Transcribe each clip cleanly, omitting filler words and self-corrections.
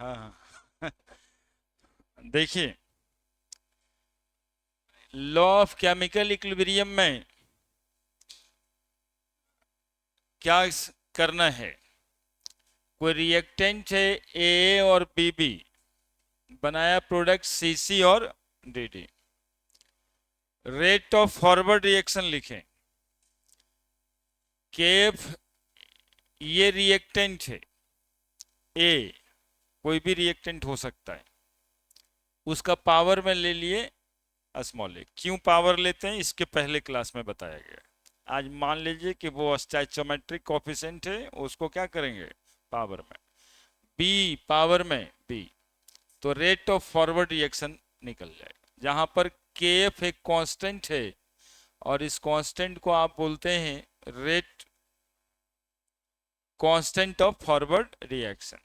हाँ हाँ। देखिए, लॉ ऑफ केमिकल इक्विलिब्रियम में क्या करना है। कोई रिएक्टेंट है ए और बी, बनाया प्रोडक्ट सीसी और D. Rate of forward reaction लिखें। केफ, ये रिएक्टेंट है ए, कोई भी रिएक्टेंट हो सकता है, उसका पावर में ले लिए स्मॉल ए। क्यों पावर लेते हैं इसके पहले क्लास में बताया गया। आज मान लीजिए कि वो स्टैचोमेट्रिक कोफिशिएंट है, उसको क्या करेंगे, पावर में। बी, पावर में बी, तो रेट ऑफ फॉरवर्ड रिएक्शन निकल जाएगा। जहां पर के एफ एक कांस्टेंट है और इस कांस्टेंट को आप बोलते हैं rate constant of forward reaction.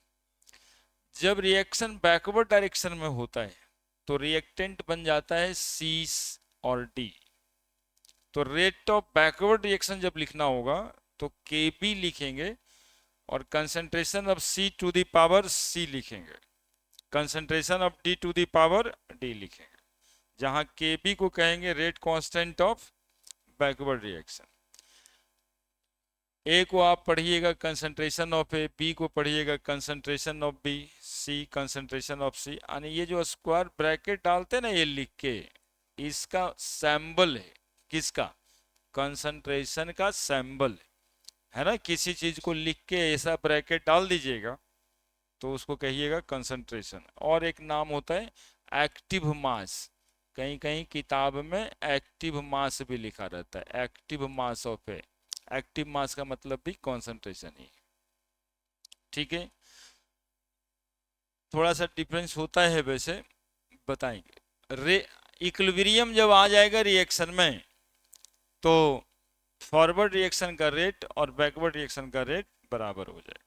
जब रिएक्शन बैकवर्ड डायरेक्शन में होता है तो रिएक्टेंट बन जाता है सी और डी। तो रेट ऑफ बैकवर्ड रिएक्शन जब लिखना होगा तो के बी लिखेंगे और concentration of C to the power C लिखेंगे, concentration of D to the power D लिखेंगे। जहां के बी को कहेंगे rate constant of backward reaction. A को आप पढ़िएगा कंसंट्रेशन ऑफ ए, बी को पढ़िएगा concentration of B, C concentration of C. यानी ये जो स्क्वायर ब्रैकेट डालते हैं ना ये लिख के, इसका सैंबल है किसका, कंसंट्रेशन का सैंबल है ना। किसी चीज को लिख के ऐसा ब्रैकेट डाल दीजिएगा तो उसको कहिएगा कंसंट्रेशन। और एक नाम होता है एक्टिव मास, कहीं कहीं किताब में एक्टिव मास भी लिखा रहता है, active mass of A. Active mass का मतलब भी कंसंट्रेशन ही, ठीक है। थोड़ा सा डिफरेंस होता है वैसे, बताएंगे। इक्विलिब्रियम जब आ जाएगा रिएक्शन में तो फॉरवर्ड रिएक्शन का रेट और बैकवर्ड रिएक्शन का रेट बराबर हो जाएगा।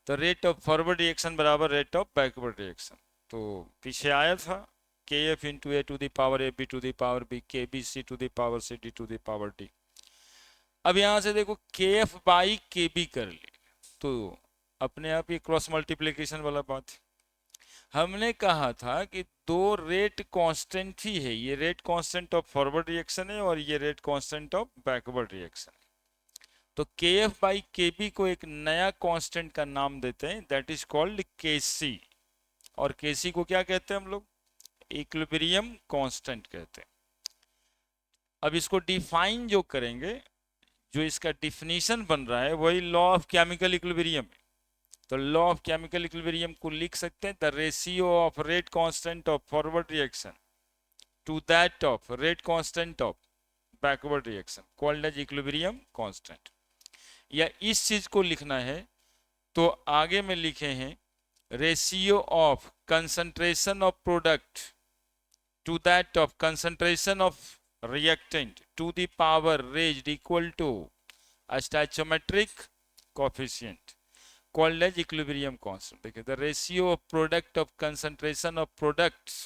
तो रेट ऑफ फॉरवर्ड रिएक्शन बराबर रेट ऑफ बैकवर्ड रिएक्शन। तो पीछे आया था K F into A to the power A B to the power B, K B C to the power C D to the power D. अब यहां से देखो के एफ बाई के बी कर ले तो अपने आप ये क्रॉस मल्टीप्लीकेशन वाला बात है। हमने कहा था कि दो रेट कांस्टेंट ही है, ये rate constant of forward reaction है और ये rate constant of backward reaction है। तो के एफ बाई के बी को एक नया कांस्टेंट का नाम देते हैं, दैट इज कॉल्ड के सी। और के सी को क्या कहते हैं हम लोग, इक्विलिब्रियम कांस्टेंट कहते हैं। अब इसको डिफाइन जो करेंगे, जो इसका डिफिनीशन बन रहा है वही लॉ ऑफ केमिकल इक्विलिब्रियम है। तो लॉ ऑफ केमिकल इक्विलिब्रियम को लिख सकते हैं the ratio of rate constant of forward reaction to that of rate constant of backward reaction called as equilibrium constant. या इस चीज को लिखना है तो आगे में लिखे हैं ratio of concentration of product to that of concentration of reactant to the power raised equal to a stoichiometric coefficient called as equilibrium constant। देखिए the ratio of product of concentration of products,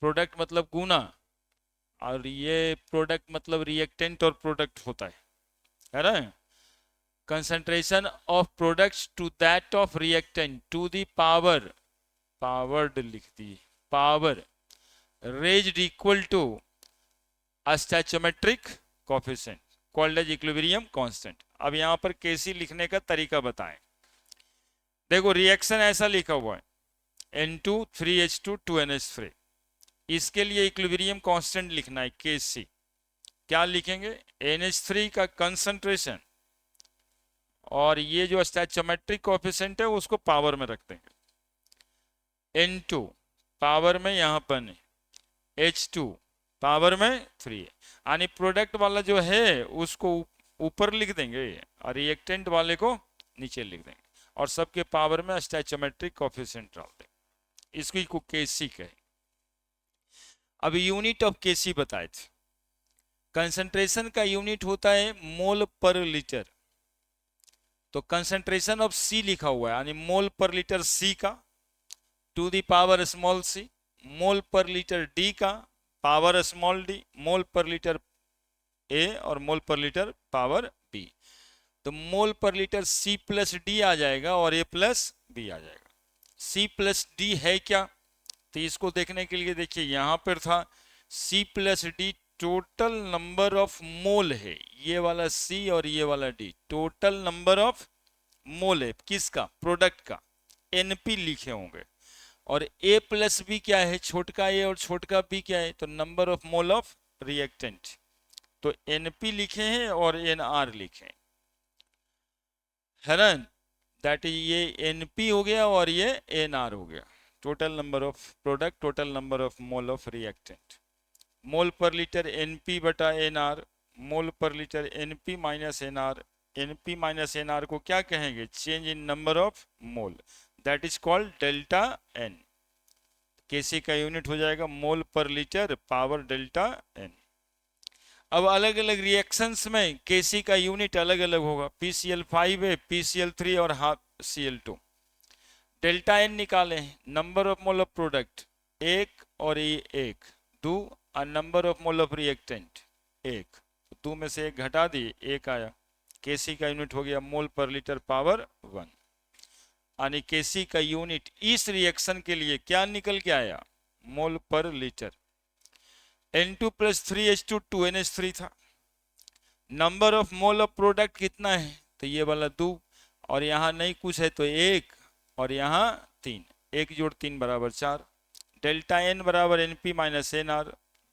product मतलब गुना, और ये product मतलब reactant और product होता है ना। Concentration of products to that of reactant to the power, powered लिख दी, power raised equal to stoichiometric coefficient called as equilibrium constant. अब यहां पर केसी लिखने का तरीका बताएं। देखो रिएक्शन ऐसा लिखा हुआ है N2 3H2 2NH3, इसके लिए इक्विलिब्रियम कांस्टेंट लिखना है केसी। क्या लिखेंगे, NH3 का कंसंट्रेशन और ये जो स्टैचोमेट्रिक कोफिशिएंट है उसको पावर में रख देंगे। N2 पावर में यहां पर H2 पावर में 3 है, यानी प्रोडक्ट वाला जो है उसको ऊपर लिख देंगे और रिएक्टेंट वाले को नीचे लिख देंगे और सबके पावर में स्टैचोमेट्रिक कोफिशिएंट डाल देंगे। इसको को केसी कहे। अब यूनिट ऑफ केसी बताए थे, कंसंट्रेशन का यूनिट होता है मोल पर लीटर। तो कंसंट्रेशन ऑफ सी लिखा हुआ है यानी मोल पर लीटर सी का to the power small C, mole per litre D का पावर स्मॉल डी, मोल पर लीटर ए और मोल पर लीटर पावर बी। तो मोल पर लीटर सी प्लस डी आ जाएगा और ए प्लस बी आ जाएगा। C प्लस डी है क्या? तो इसको देखने के लिए देखिए यहां पर था C plus D total number of मोल है, ये वाला C और ये वाला D टोटल नंबर ऑफ मोल है किसका? प्रोडक्ट का। NP लिखे होंगे। और A प्लस बी क्या है? छोटका a और छोटका b क्या है? तो number of mole of reactant. तो NP लिखे हैं और NR लिखे है ना, दैट ये NP हो गया और ये NR हो गया। Total number of product, total number of mole of reactant. Mole per litre NP बटा NR, mole per litre NP minus NR। NP minus NR को क्या कहेंगे? Change in number of mole, that is called delta N। Kc का unit हो जाएगा मोल per litre power delta N। अब अलग अलग रिएक्शंस में Kc का यूनिट अलग अलग होगा। PCl5 है, PCl3 और Cl2। डेल्टा N निकाले, number of mole of product 1 और ये 1 2 और number of mole of reactant 1, 2 में से 1 घटा दिए 1 आया। Kc का यूनिट हो गया मोल पर लीटर पावर 1। यानी Kc का यूनिट इस रिएक्शन के लिए क्या निकल के आया? मोल per litre. N2 plus 3H2 2NH3 था। Number of mole of product कितना है? तो ये वाला 2 और यहाँ नहीं कुछ है तो 1 और यहाँ 3, 1 जोड़ 3 बराबर 4। डेल्टा N बराबर NP माइनस NR,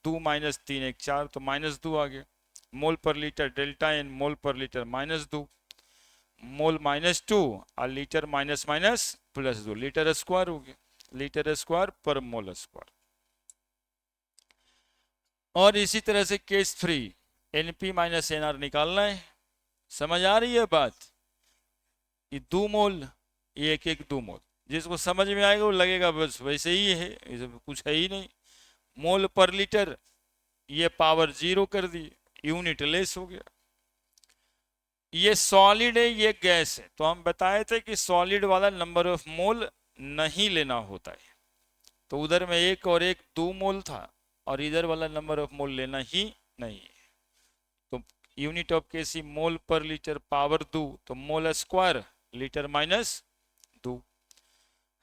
2 माइनस 3 1 4, तो माइनस 2 आ गया। मोल पर लीटर डेल्टा N मोल per litre minus 2, mole minus 2 और litre minus minus plus 2, litre square हो गया, लीटर स्क्वायर पर मोल स्क्वायर। और इसी तरह से केस 3 NP माइनस NR निकालना है। समझ आ रही है बात? ये 2 मोल, ये 1 2 मोल, जिसको समझ में आएगा वो लगेगा बस वैसे ही है, इसमें कुछ है ही नहीं। मोल पर लीटर ये पावर 0 कर दी, यूनिट लेस हो गया। ये सॉलिड है, ये गैस है, तो हम बताए थे कि सॉलिड वाला नंबर ऑफ मोल नहीं लेना होता है। तो उधर में 1 और 1 2 मोल था और इधर वाला नंबर ऑफ मोल लेना ही नहीं है। तो unit of Kc mole per litre power 2, तो मोल स्क्वायर लीटर माइनस 2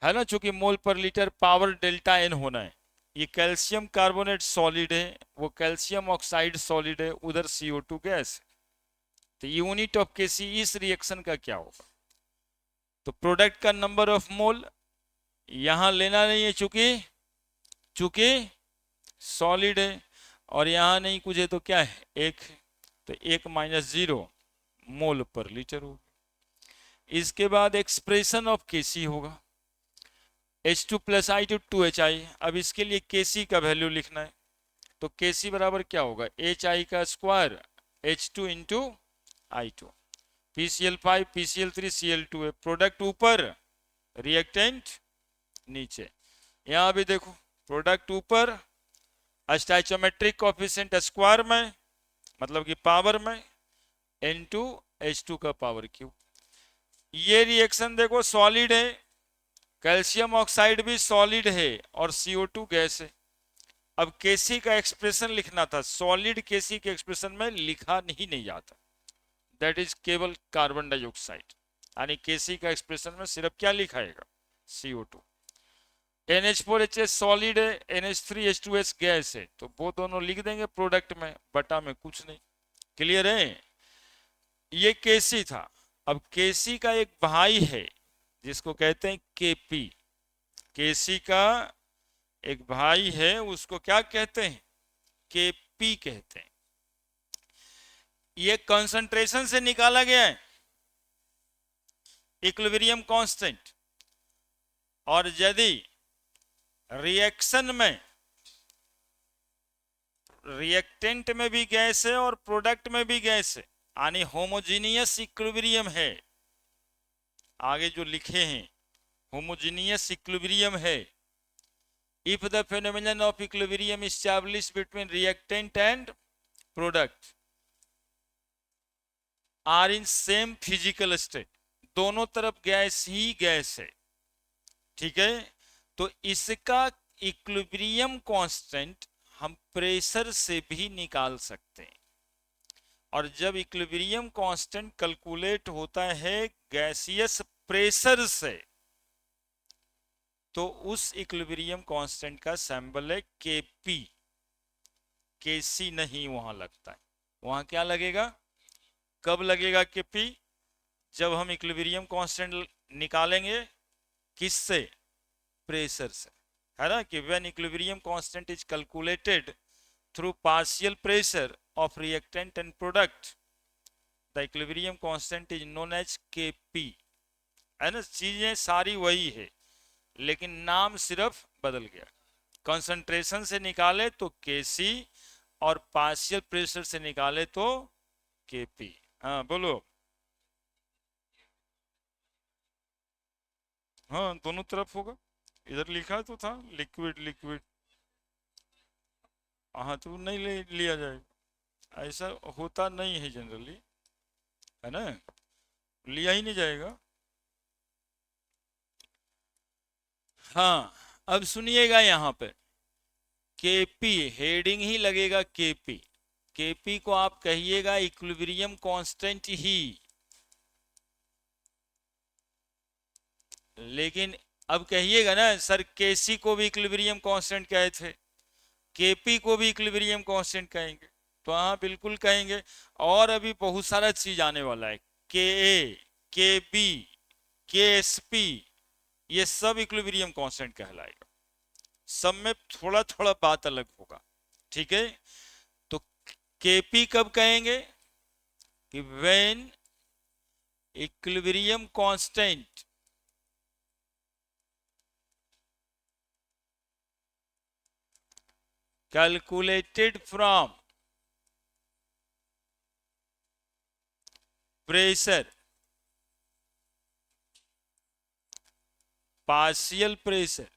है ना, चूंकि मोल per litre power delta N होना है। ये कैल्शियम कार्बोनेट सॉलिड है, वो कैल्शियम ऑक्साइड सॉलिड है, उधर CO2 गैस है। तो यूनिट ऑफ Kc इस रिएक्शन का क्या होगा? तो प्रोडक्ट का नंबर ऑफ मोल यहां लेना नहीं है, चूंकि सॉलिड है, और यहां नहीं कुछ है तो क्या है? 1, तो 1 माइनस 0 मोल पर लीटर होगा। इसके बाद एक्सप्रेशन ऑफ Kc होगा H2 प्लस I2 2HI। अब इसके लिए Kc का वैल्यू लिखना है, तो Kc बराबर क्या होगा? HI का square H2 into I2। PCl5 PCl3 Cl2 है, प्रोडक्ट ऊपर रिएक्टेंट नीचे। यहां भी देखो प्रोडक्ट ऊपर स्टोइचोमेट्रिक कोएफिशिएंट स्क्वायर में, मतलब कि पावर में, N2 H2 का पावर क्यूब। ये रिएक्शन देखो सॉलिड है, कैल्शियम ऑक्साइड भी सॉलिड है और CO2 गैस है। अब Kc का एक्सप्रेशन लिखना था, सॉलिड Kc के एक्सप्रेशन में लिखा नहीं जाता, दैट इज केवल कार्बन डाइऑक्साइड। यानी Kc का एक्सप्रेशन में सिर्फ क्या लिखाएगा? CO2। NH4HS सॉलिड है, NH3H2S गैस है, तो वो दोनों लिख देंगे प्रोडक्ट में, बटा में कुछ नहीं। क्लियर है? ये Kc था। अब Kc का एक भाई है जिसको कहते हैं Kp। Kc का एक भाई है, उसको क्या कहते हैं? Kp कहते हैं। ये कंसंट्रेशन से निकाला गया है, इक्विलिब्रियम कांस्टेंट। और यदि रिएक्शन में रिएक्टेंट में भी गैस है और प्रोडक्ट में भी गैस है, यानी होमोजीनियस इक्विलिब्रियम है, आगे जो लिखे हैं होमोजीनियस इक्विलिब्रियम है। If the phenomenon of equilibrium established between reactant and product are in same physical state, दोनों तरफ गैस ही गैस है, ठीक है, तो इसका इक्विलिब्रियम कांस्टेंट हम प्रेशर से भी निकाल सकते हैं। और जब इक्विलिब्रियम कांस्टेंट कैलकुलेट होता है गैसियस प्रेशर से, तो उस इक्विलिब्रियम कांस्टेंट का सिंबल है Kp, Kc नहीं वहां लगता है। वहां क्या लगेगा, कब लगेगा Kp, जब हम इक्विलिब्रियम कांस्टेंट निकालेंगे किससे, प्रेशर से, है ना, कि when equilibrium constant is calculated through partial pressure of reactant and product, the equilibrium constant is known as Kp, है ना, चीजें सारी वही है लेकिन नाम सिर्फ बदल गया। कंसंट्रेशन से निकाले तो Kc और पार्शियल प्रेशर से निकाले तो Kp। हाँ बोलो। हाँ दोनों तरफ होगा, इधर लिखा तो था लिक्विड लिक्विड। हाँ तो नहीं लिया जाएगा, ऐसा होता नहीं है जनरली, है ना, लिया ही नहीं जाएगा। हाँ अब सुनिएगा यहाँ पे Kp हेडिंग ही लगेगा Kp, Kp को आप कहिएगा इक्विलिब्रियम कांस्टेंट ही, लेकिन अब कहिएगा ना सर Kc को भी इक्विलिब्रियम कांस्टेंट कहे थे, Kp को भी इक्विलिब्रियम कांस्टेंट कहेंगे, तो हाँ बिल्कुल कहेंगे। और अभी बहुत सारा चीज आने वाला है, Ka, Kb, Ksp, ये सब इक्विलिब्रियम कांस्टेंट कहलाएगा, सब में थोड़ा थोड़ा बात अलग होगा, ठीक है। तो Kp कब कहेंगे कि when equilibrium constant calculated from pressure, partial pressure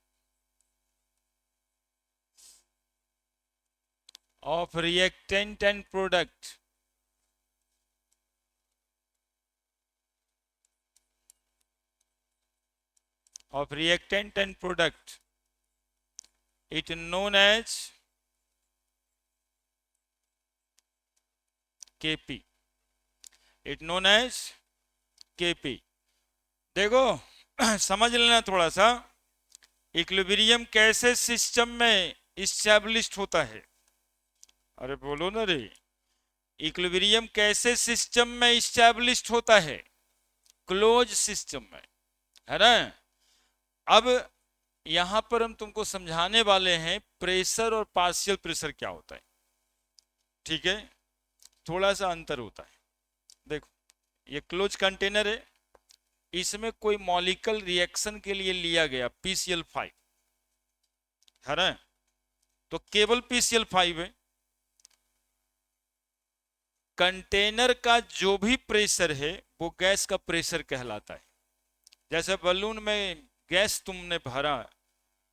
of reactant and product, of reactant and product, it known as Kp, it known as Kp। देखो समझ लेना थोड़ा सा, इक्विलिब्रियम कैसे सिस्टम में इस्टेब्लिश्ड होता है, अरे बोलो ना रे, इक्विलिब्रियम कैसे सिस्टम में इस्टेब्लिश्ड होता है, क्लोज सिस्टम में, है ना। अब यहां पर हम तुमको समझाने वाले हैं प्रेशर और पार्शियल प्रेशर क्या होता है, ठीक है, थोड़ा सा अंतर होता है। देखो ये क्लोज कंटेनर है, इसमें कोई मॉलिक्यूल रिएक्शन के लिए लिया गया PCl5, है ना, तो केवल PCl5 है। कंटेनर का जो भी प्रेशर है वो गैस का प्रेशर कहलाता है। जैसे बलून में गैस तुमने भरा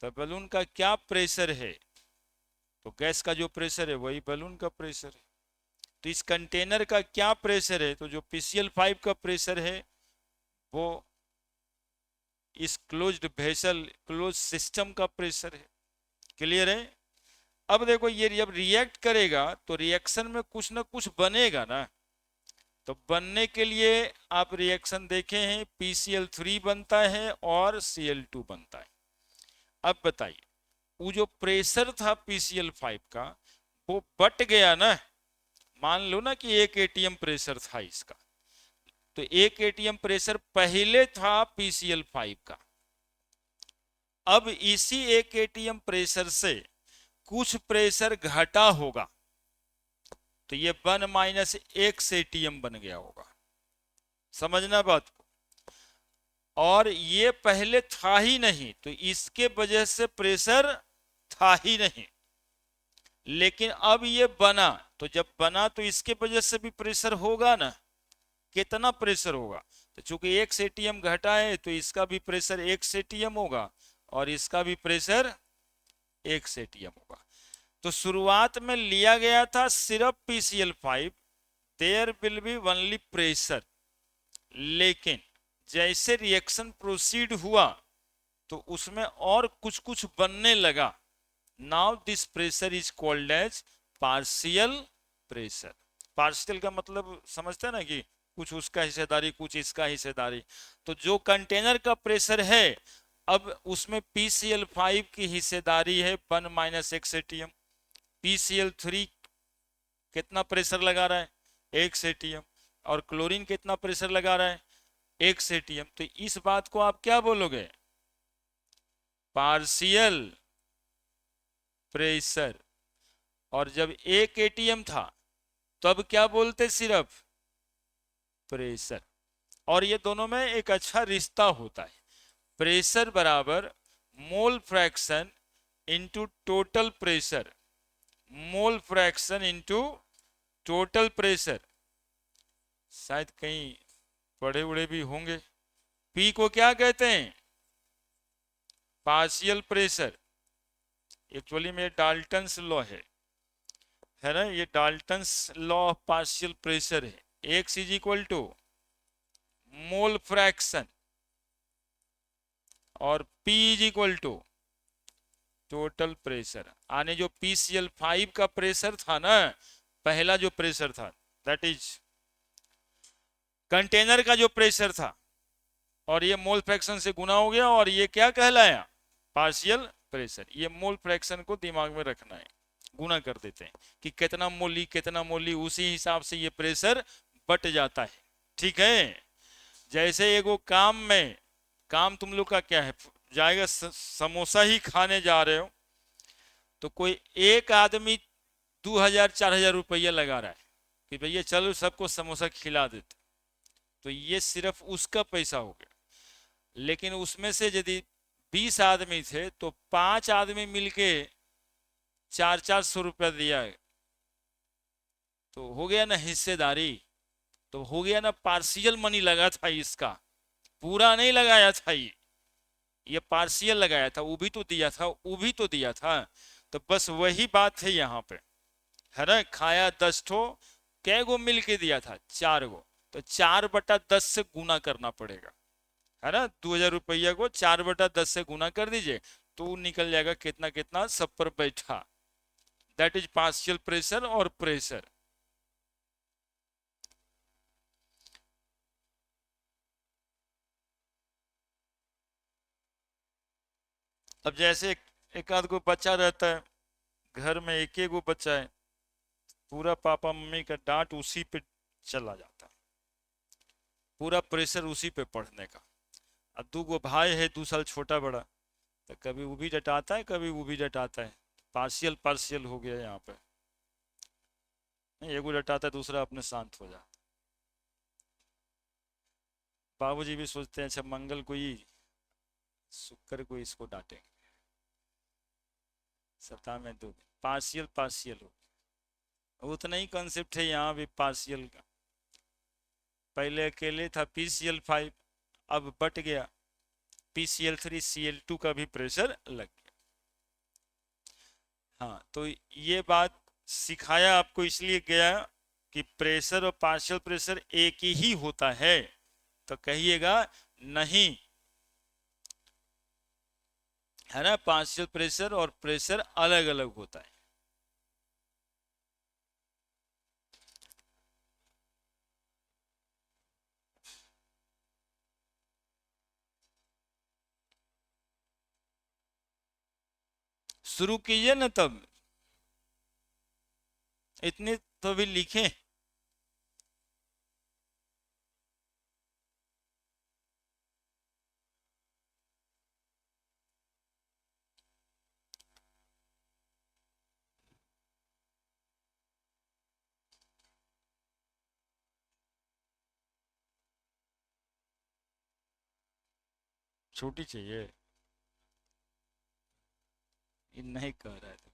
तो बलून का क्या प्रेशर है, तो गैस का जो प्रेशर है वही बलून का प्रेशर है। तो इस कंटेनर का क्या प्रेशर है, तो जो PCl5 का प्रेशर है वो इस क्लोज्ड वेसल क्लोज सिस्टम का प्रेशर है। क्लियर है। अब देखो ये जब रिएक्ट करेगा तो रिएक्शन में कुछ ना कुछ बनेगा ना, तो बनने के लिए आप रिएक्शन देखे हैं, PCl3 बनता है और Cl2 बनता है। अब बताइए वो जो प्रेशर था PCl5 का वो बट गया ना, मान लो ना कि 1 atm प्रेशर था इसका, तो 1 atm प्रेशर पहले था PCl5 का, अब इसी 1 atm प्रेशर से कुछ प्रेशर घटा होगा तो ये 1 - x atm बन गया होगा, समझना बात को। और ये पहले था ही नहीं तो इसके वजह से प्रेशर था ही नहीं, लेकिन अब ये बना, तो जब बना तो इसके वजह से भी प्रेशर होगा ना, कितना प्रेशर होगा, तो चूंकि x atm घटा है तो इसका भी प्रेशर x atm होगा और इसका भी प्रेशर x atm होगा। तो शुरुआत में लिया गया था सिर्फ PCl5, there will be only pressure, लेकिन जैसे रिएक्शन प्रोसीड हुआ तो उसमें और कुछ कुछ बनने लगा। Now this pressure is called as partial pressure. Partial का मतलब समझते हैं ना कि कुछ उसका हिस्सेदारी कुछ इसका हिस्सेदारी। तो जो कंटेनर का प्रेशर है अब उसमें PCl5 की हिस्सेदारी है 1 - ATM। PCl3 कितना प्रेशर लगा रहा है 1 ATM। और क्लोरीन कितना प्रेशर लगा रहा है 1 ATM। तो इस बात को आप क्या बोलोगे, पार्शियल प्रेशर। और जब 1 ATM था तब क्या बोलते, सिर्फ प्रेशर। और ये दोनों में एक अच्छा रिश्ता होता है, प्रेशर बराबर mole fraction into total pressure, mole fraction into total pressure. शायद कहीं पढ़े उड़े भी होंगे। पी को क्या कहते हैं, पार्शियल प्रेशर। एक्चुअली में डाल्टन्स लॉ है ना, ये Dalton's law of partial pressure है। X is equal to mole fraction और P is equal to total pressure. आने जो PCl5 का प्रेशर था ना, पहला जो प्रेशर था, दैट इज कंटेनर का जो प्रेशर था, और ये मोल फ्रैक्शन से गुना हो गया, और ये क्या कहलाया, पार्शियल प्रेशर। ये मोल फ्रैक्शन को दिमाग में रखना है, गुना कर देते हैं कि कितना मोली कितना मोली, उसी हिसाब से ये प्रेशर बट जाता है। ठीक है। जैसे एगो काम में, काम तुम लोग का क्या है, जाएगा समोसा ही खाने जा रहे हो, तो कोई एक आदमी 2000-4000 रुपया लगा रहा है कि भैया चलो सबको समोसा खिला देते, तो ये सिर्फ उसका पैसा हो गया। लेकिन उसमें से यदि 20 आदमी थे तो 5 आदमी मिलके 400-400 रुपया दिया है, तो हो गया ना हिस्सेदारी, तो हो गया ना, पार्शियल मनी लगा था इसका, पूरा नहीं लगाया था ये पार्शियल लगाया था। वो भी तो दिया था, वो भी तो दिया था। तो बस वही बात है यहाँ पे, है ना। खाया 10 ठो, कै गो मिल के दिया था, 4 गो, तो 4/10 से गुना करना पड़ेगा, है ना। 2000 रुपया को 4/10 से गुना कर दीजिए, तो निकल जाएगा कितना कितना सब पर बैठा। दैट इज पार्शियल प्रेशर और प्रेशर। अब जैसे एक आध गो बच्चा रहता है, घर में एक गो बच्चा है, पूरा पापा मम्मी का डांट उसी पे चला जाता है, पूरा प्रेशर उसी पे पढ़ने का। अब 2 गो भाई है, 2 साल छोटा बड़ा, तो कभी वो भी डटाता है कभी वो भी डटाता है, पार्शियल पार्शियल हो गया यहाँ पे। नहीं, एगो डटाता है, दूसरा अपने शांत हो जाता है। बाबूजी भी सोचते हैं अच्छा मंगल को ही, शुक्र को इसको डांटेंगे, सप्ताह में 2 दिन पार्शियल पार्शियल हो। उतना ही कॉन्सेप्ट है यहाँ भी पार्शियल का। पहले अकेले था PCl5, अब बट गया, PCl3 Cl2 का भी प्रेशर लग गया। हाँ, तो ये बात सिखाया आपको इसलिए गया कि प्रेशर और पार्शियल प्रेशर एक ही होता है, तो कहिएगा नहीं, है ना। पार्शियल प्रेशर और प्रेशर अलग अलग होता है। शुरू कीजिए ना, तब इतने तो भी लिखें। छोटी चाहिए, ये नहीं कह रहा है तो।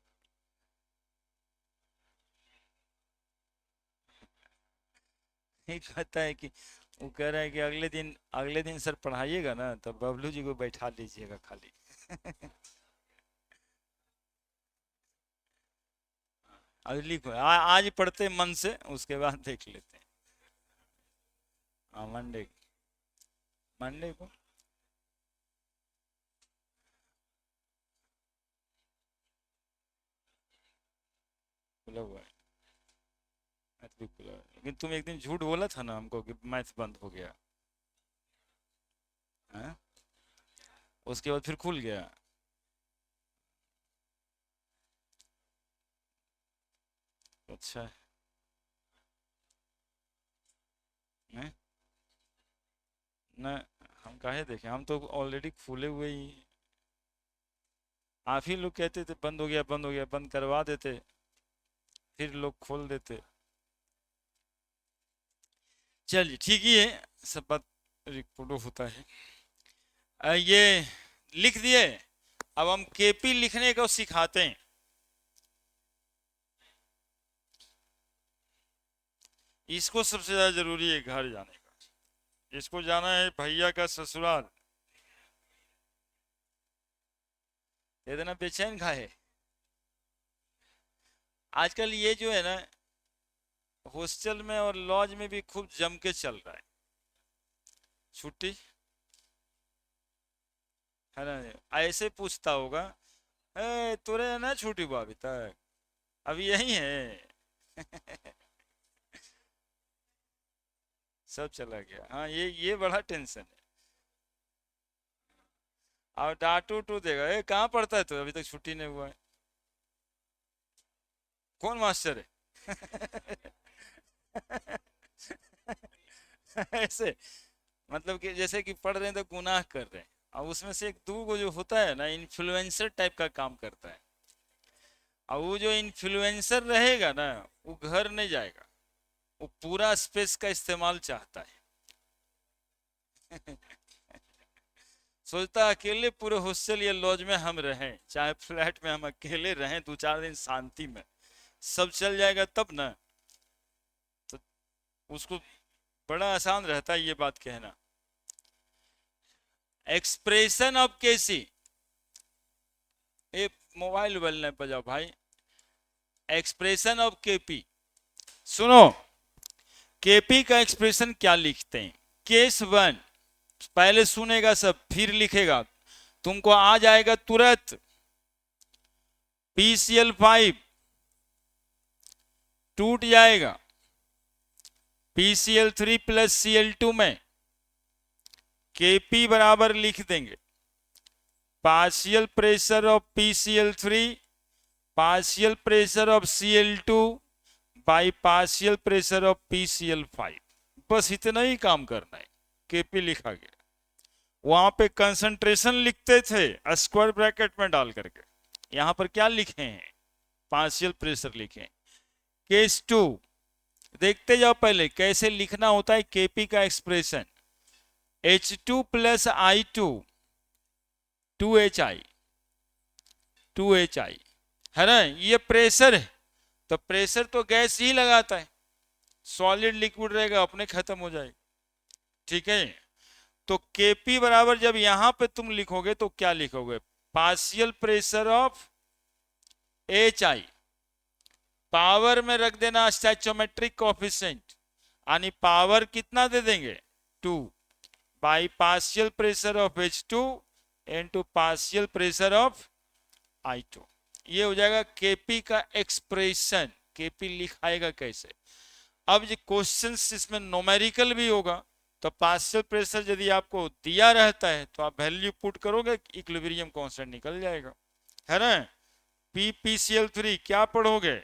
नहीं कहता है कि, वो कह रहा है कि अगले दिन सर पढ़ाइएगा ना, तो बबलू जी को बैठा लीजिएगा खाली। अब लिखो, आज पढ़ते मन से, उसके बाद देख लेते हैं। हाँ, मंडे को खुला हुआ है, मैथ भी खुला है। लेकिन तुम एक दिन झूठ बोला था ना हमको कि मैथ बंद हो गया, हाँ? उसके बाद फिर खुल गया। अच्छा है न, हम काहे देखें, हम तो ऑलरेडी खुले हुए ही। आप ही लोग कहते थे बंद हो गया बंद हो गया, बंद करवा देते, फिर लोग खोल देते। चलिए ठीक ही है, सब बात रिकॉर्ड होता है। ये लिख दिए। अब हम केपी लिखने को सिखाते हैं। इसको सबसे ज्यादा जरूरी है घर जाने का, इसको जाना है भैया का ससुराल। इतना बेचैन खा है आजकल, ये जो है ना हॉस्टल में और लॉज में भी खूब जम के चल रहा है। छुट्टी है ना, ऐसे पूछता होगा, ए तुरे ना छुट्टी हुआ अभी तक, अभी यही है। सब चला गया, हाँ ये बड़ा टेंशन है। और डांटू टू देगा, ए कहाँ पढ़ता है तो अभी तक छुट्टी नहीं हुआ है। कौन मास्टर है? ऐसे मतलब कि जैसे कि पढ़ रहे हैं तो गुनाह कर रहे हैं। और उसमें से एक दो को जो होता है ना, इन्फ्लुएंसर टाइप का काम करता है। और वो जो इन्फ्लुएंसर रहेगा ना, वो घर नहीं जाएगा, वो पूरा स्पेस का इस्तेमाल चाहता है। सोचता है अकेले पूरे हॉस्टल या लॉज में हम रहें, चाहे फ्लैट में हम अकेले रहें 2-4 दिन शांति में, सब चल जाएगा तब ना। तो उसको बड़ा आसान रहता है ये बात कहना। एक्सप्रेशन ऑफ केसी, ए मोबाइल बोलने पर जाओ भाई। एक्सप्रेशन ऑफ केपी, सुनो केपी का एक्सप्रेशन क्या लिखते हैं। केस वन, पहले सुनेगा सब फिर लिखेगा, तुमको आ जाएगा तुरंत। PCl5 टूट जाएगा PCl3 प्लस Cl2 में। Kp बराबर लिख देंगे partial pressure of PCl3 partial pressure of Cl2 by partial pressure of PCl5। बस इतना ही काम करना है। Kp लिखा गया, वहां पे कंसंट्रेशन लिखते थे स्क्वायर ब्रैकेट में डाल करके, यहां पर क्या लिखे हैं, पार्शियल प्रेशर लिखे। केस टू देखते जाओ पहले कैसे लिखना होता है केपी का expression. H2 plus I2 2HI 2HI है ना, ये प्रेशर है। तो प्रेशर तो गैस ही लगाता है, सॉलिड लिक्विड रहेगा अपने खत्म हो जाएगा। ठीक है, तो Kp बराबर जब यहां पे तुम लिखोगे तो क्या लिखोगे, partial pressure of HI, power में रख देना स्टैचोमेट्रिक कोफिशिएंट, यानी पावर कितना दे देंगे 2 by partial pressure of H2 into partial pressure of I2। ये हो जाएगा Kp का एक्सप्रेशन। Kp लिखाएगा कैसे, अब ये क्वेश्चन इसमें नोमेरिकल भी होगा, तो पार्शियल प्रेशर यदि आपको दिया रहता है तो आप वैल्यू पुट करोगे, इक्विलिब्रियम कांस्टेंट निकल जाएगा, है ना। PPCl3 क्या पढ़ोगे,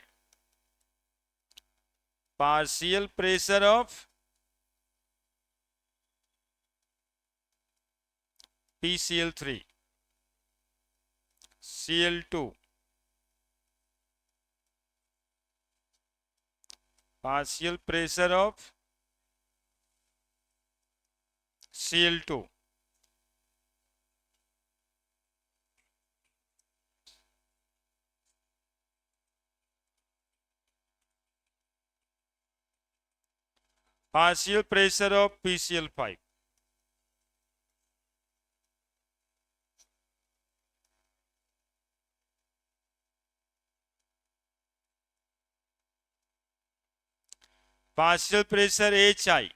partial pressure of PCl3 Cl2 partial pressure of Cl2 partial pressure of PCl5। Partial pressure HI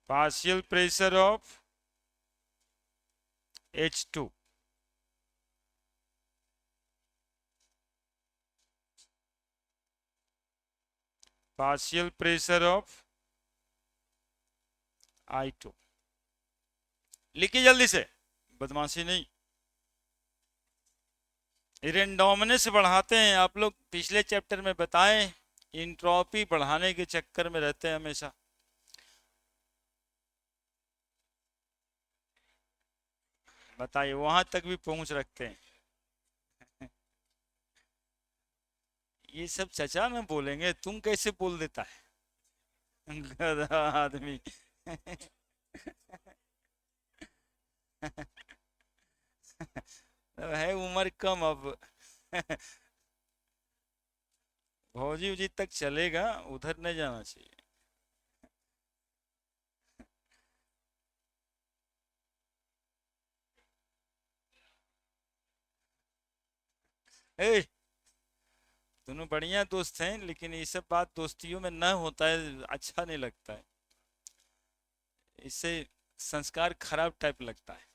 partial pressure of H2 partial pressure of I2। लिखिए जल्दी से, बदमाशी नहीं। रेंडोमनेस बढ़ाते हैं आप लोग, पिछले चैप्टर में बताएं, इंट्रोपी बढ़ाने के चक्कर में रहते हैं हमेशा। बताइए, वहां तक भी पहुंच रखते हैं। ये सब चचा ना बोलेंगे, तुम कैसे बोल देता है गधा आदमी। है उम्र कम अब। भौजी उजी तक चलेगा, उधर नहीं जाना चाहिए। ए, दोनों बढ़िया दोस्त हैं, लेकिन ये सब बात दोस्तियों में न होता है, अच्छा नहीं लगता है, इससे संस्कार खराब टाइप लगता है।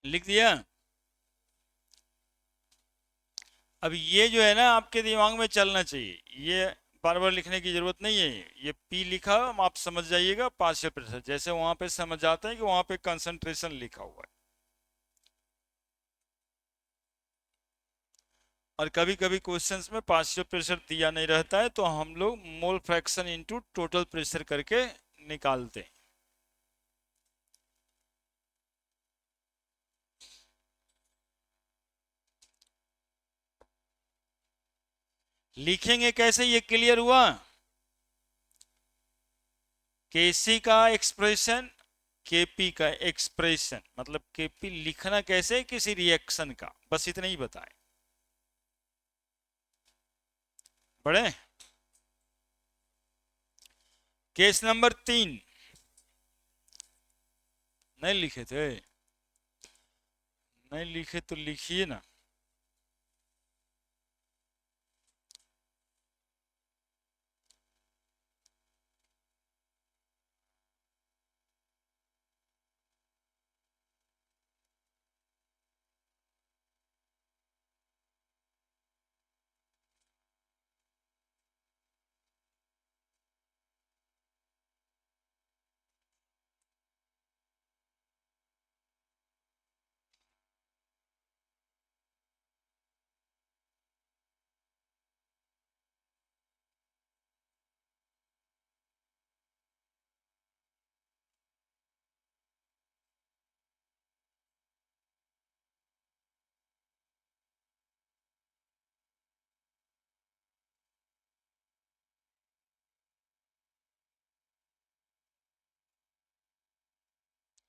लिख दिया। अब ये जो है ना, आपके दिमाग में चलना चाहिए, ये बार बार लिखने की जरूरत नहीं है। ये पी लिखा, आप समझ जाइएगा पार्शियल प्रेशर, जैसे वहां पे समझ जाते हैं कि वहां पे कंसंट्रेशन लिखा हुआ है। और कभी कभी क्वेश्चंस में पार्शियल प्रेशर दिया नहीं रहता है, तो हम लोग mole fraction into total pressure करके निकालते हैं। लिखेंगे कैसे, ये क्लियर हुआ? केसी का एक्सप्रेशन, केपी का एक्सप्रेशन, मतलब केपी लिखना कैसे किसी रिएक्शन का, बस इतना ही बताएं। पढ़े? केस नंबर 3 नहीं लिखे थे? नहीं लिखे तो लिखिए ना।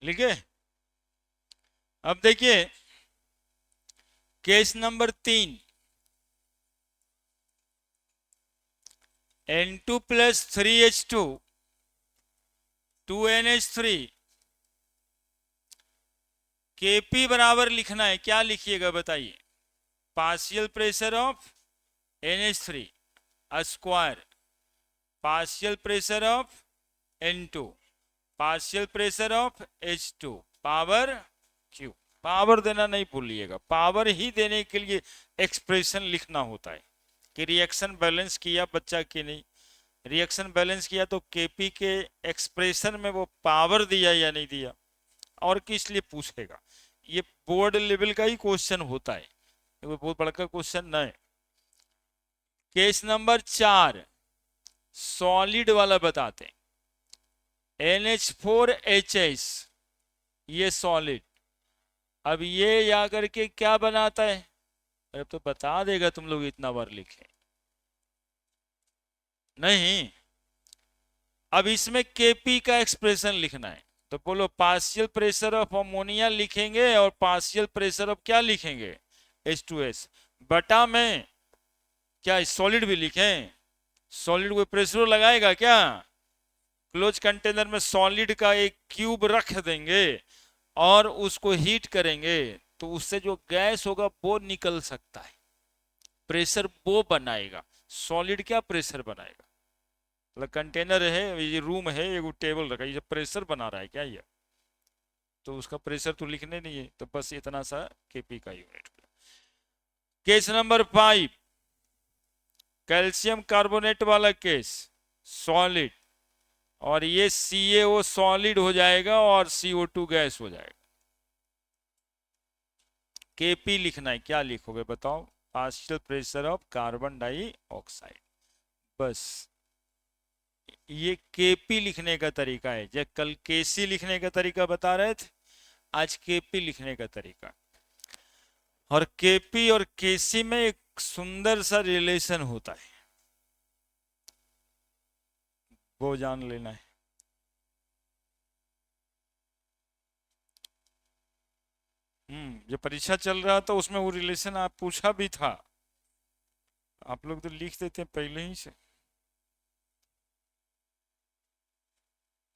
लिखे? अब देखिए, case number 3, N2 plus 3H2 2NH3, Kp बराबर लिखना है, क्या लिखिएगा बताइए? Partial pressure of NH3 square, partial pressure of N2, partial pressure of H2 power Q। Power देना नहीं भूलिएगा, पावर ही देने के लिए एक्सप्रेशन लिखना होता है कि रिएक्शन बैलेंस किया बच्चा कि नहीं। रिएक्शन बैलेंस किया तो केपी के एक्सप्रेशन में वो पावर दिया या नहीं दिया, और किस लिए पूछेगा। ये बोर्ड लेवल का ही क्वेश्चन होता है, ये बहुत बड़ा क्वेश्चन नहीं। केस नंबर 4 सॉलिड वाला बताते हैं। NH4HS ये सॉलिड, अब ये या करके क्या बनाता है, अब तो बता देगा, तुम लोग इतना बार लिखे नहीं। अब इसमें केपी का एक्सप्रेशन लिखना है, तो बोलो पार्शियल प्रेशर ऑफ अमोनिया लिखेंगे और पार्शियल प्रेशर ऑफ क्या लिखेंगे, H2S, बटा में क्या सॉलिड भी लिखें, सॉलिड कोई प्रेशर लगाएगा क्या, क्लोज कंटेनर में सॉलिड का एक क्यूब रख देंगे और उसको हीट करेंगे तो उससे जो गैस होगा वो निकल सकता है, प्रेशर वो बनाएगा। सॉलिड क्या प्रेशर बनाएगा, मतलब कंटेनर है, ये रूम है, ये टेबल रखा है, ये प्रेशर बना रहा है क्या ये, तो उसका प्रेशर तो लिखने नहीं है, तो बस इतना सा केपी का unit. Case number 5 calcium carbonate वाला केस, सॉलिड, और ये CaO सॉलिड हो जाएगा और CO2 गैस हो जाएगा। केपी लिखना है, क्या लिखोगे बताओ, partial pressure of carbon dioxide, बस ये केपी लिखने का तरीका है। जब कल केसी लिखने का तरीका बता रहे थे, आज केपी लिखने का तरीका। और केपी और केसी में एक सुंदर सा रिलेशन होता है, वो जान लेना है। जो परीक्षा चल रहा था उसमें वो रिलेशन आप पूछा भी था, आप लोग तो लिख देते हैं पहले ही से।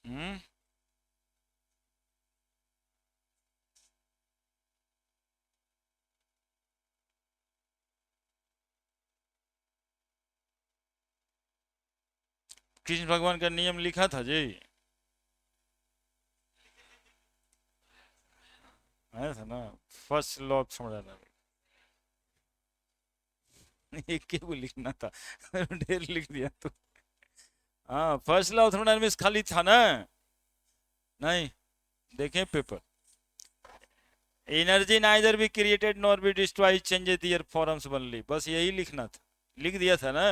हम्म कृष्ण भगवान का नियम लिखा था जी, आया था ना, फर्स्ट लॉ समझाना। एक के को लिखना था ढेर लिख दिया तो। हाँ फर्स्ट लॉ ऑफ थर्मोडायनामिक्स खाली था ना, नहीं देखें paper, energy neither be created nor be destroy change their forms only, बस यही लिखना था, लिख दिया था ना।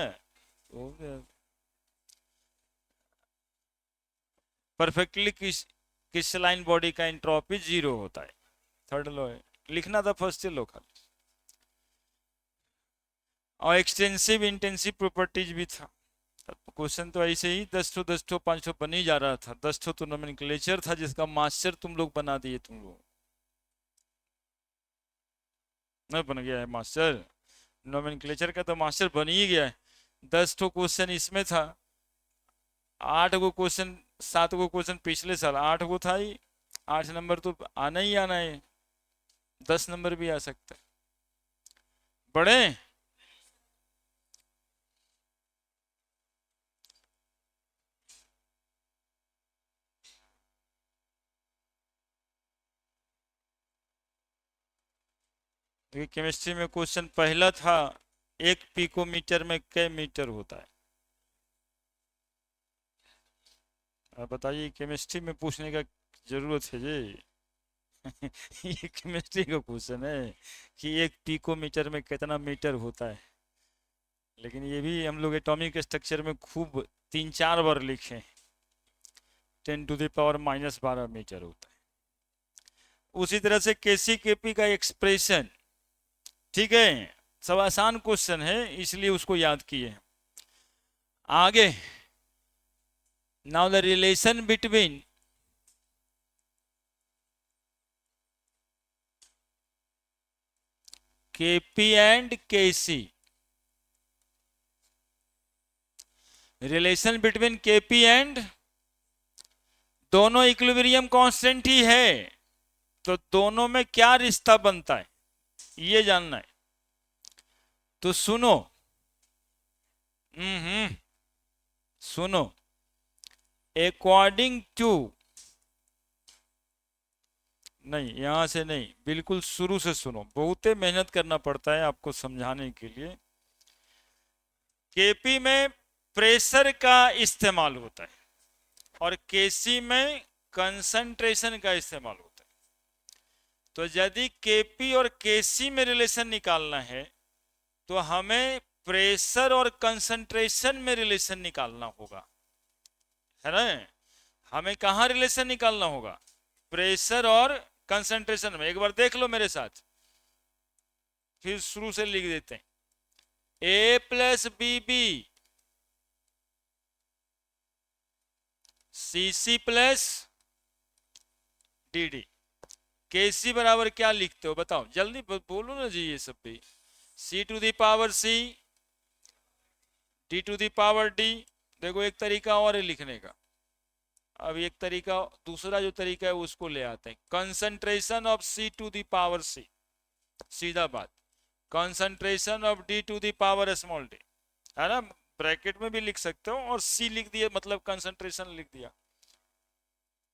परफेक्टली क्रिस्टलाइन बॉडी का एंट्रोपी 0 होता है, थर्ड लॉ है, लिखना था फर्स्ट लॉ खाली। और एक्सटेंसिव इंटेंसिव प्रॉपर्टीज भी था, क्वेश्चन तो ऐसे ही 10 ठो 10 ठो 5 ठो बन ही जा रहा था, 10 ठो तो नोमेनक्लेचर था जिसका मास्टर तुम लोग बना दिए, तुम लोग नहीं बन गया है मास्टर, नोमेनक्लेचर का तो मास्टर बन ही गया है। 10 ठो क्वेश्चन इसमें था, 8 गो क्वेश्चन 7 गो क्वेश्चन पिछले साल 8 गो था ही, 8 नंबर तो आना ही आना है, 10 नंबर भी आ सकता है। बड़े केमिस्ट्री में क्वेश्चन पहला था, 1 पिकोमीटर में कै मीटर होता है, आप बताइए, केमिस्ट्री में पूछने का जरूरत है जी ये केमिस्ट्री का क्वेश्चन है कि 1 पिकोमीटर में कितना मीटर होता है, लेकिन ये भी हम लोग एटॉमिक स्ट्रक्चर में खूब 3-4 बार लिखे, 10⁻⁻12 मीटर होता है। उसी तरह से केसी केपी का एक्सप्रेशन, ठीक है, सब आसान क्वेश्चन है इसलिए उसको याद किए। आगे, now the relation between KP and KC, relation between KP and, दोनों इक्विलिब्रियम कांस्टेंट ही है, तो दोनों में क्या रिश्ता बनता है ये जानना है। तो सुनो, सुनो, अकॉर्डिंग टू, नहीं यहां से नहीं, बिल्कुल शुरू से सुनो, बहुत मेहनत करना पड़ता है आपको समझाने के लिए। केपी में प्रेशर का इस्तेमाल होता है और केसी में कंसंट्रेशन का इस्तेमाल होता है। तो यदि केपी और केसी में रिलेशन निकालना है तो हमें प्रेशर और कंसंट्रेशन में रिलेशन निकालना होगा, है ना। हमें कहां रिलेशन निकालना होगा? प्रेशर और कंसंट्रेशन में। एक बार देख लो मेरे साथ, फिर शुरू से लिख देते हैं। A plus B B C C plus D D. KC बराबर क्या लिखते हो बताओ, जल्दी बोलो ना जी। ये सब भी C to the power C, D to the power D. देखो एक तरीका और है लिखने का। अब एक तरीका, दूसरा जो तरीका है उसको ले आते हैं। Concentration of C to the power C, सीधा बात। Concentration of D to the power small D, है ना। ब्रैकेट में भी लिख सकते हो और सी लिख दिया, मतलब कंसंट्रेशन लिख दिया।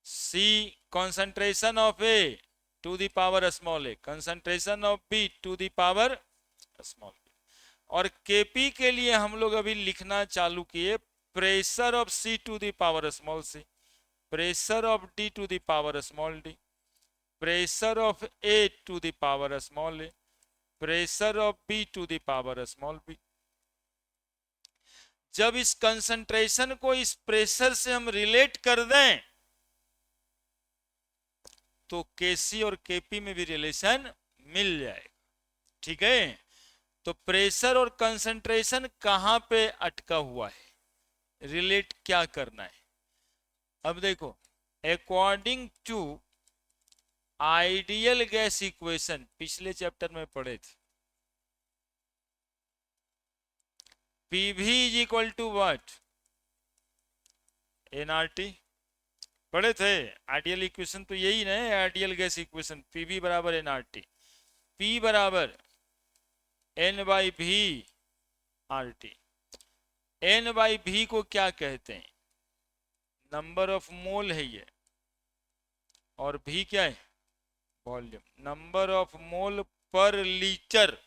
C concentration of A to the power small A, concentration of B to the power small B. और केपी के लिए हम लोग अभी लिखना चालू किए pressure of C to the power small C, pressure of D to the power small D, pressure of A to the power small A, pressure of B to the power small B. जब इस concentration को इस pressure से हम relate कर दें तो केसी और केपी में भी रिलेशन मिल जाएगा, ठीक है। तो प्रेशर और कंसंट्रेशन कहां पे अटका हुआ है, रिलेट क्या करना है। अब देखो, according to ideal gas equation, पिछले चैप्टर में पढ़े थे, PV is equal to what, nRT. पढ़े थे आइडियल इक्वेशन तो यही ना है, आइडियल गैस इक्वेशन। पीवी बराबर एनआरटी, पी बराबर n by V R T. N by V को क्या कहते हैं? नंबर ऑफ मोल है ये, और भी क्या है? Volume. Number of mole per litre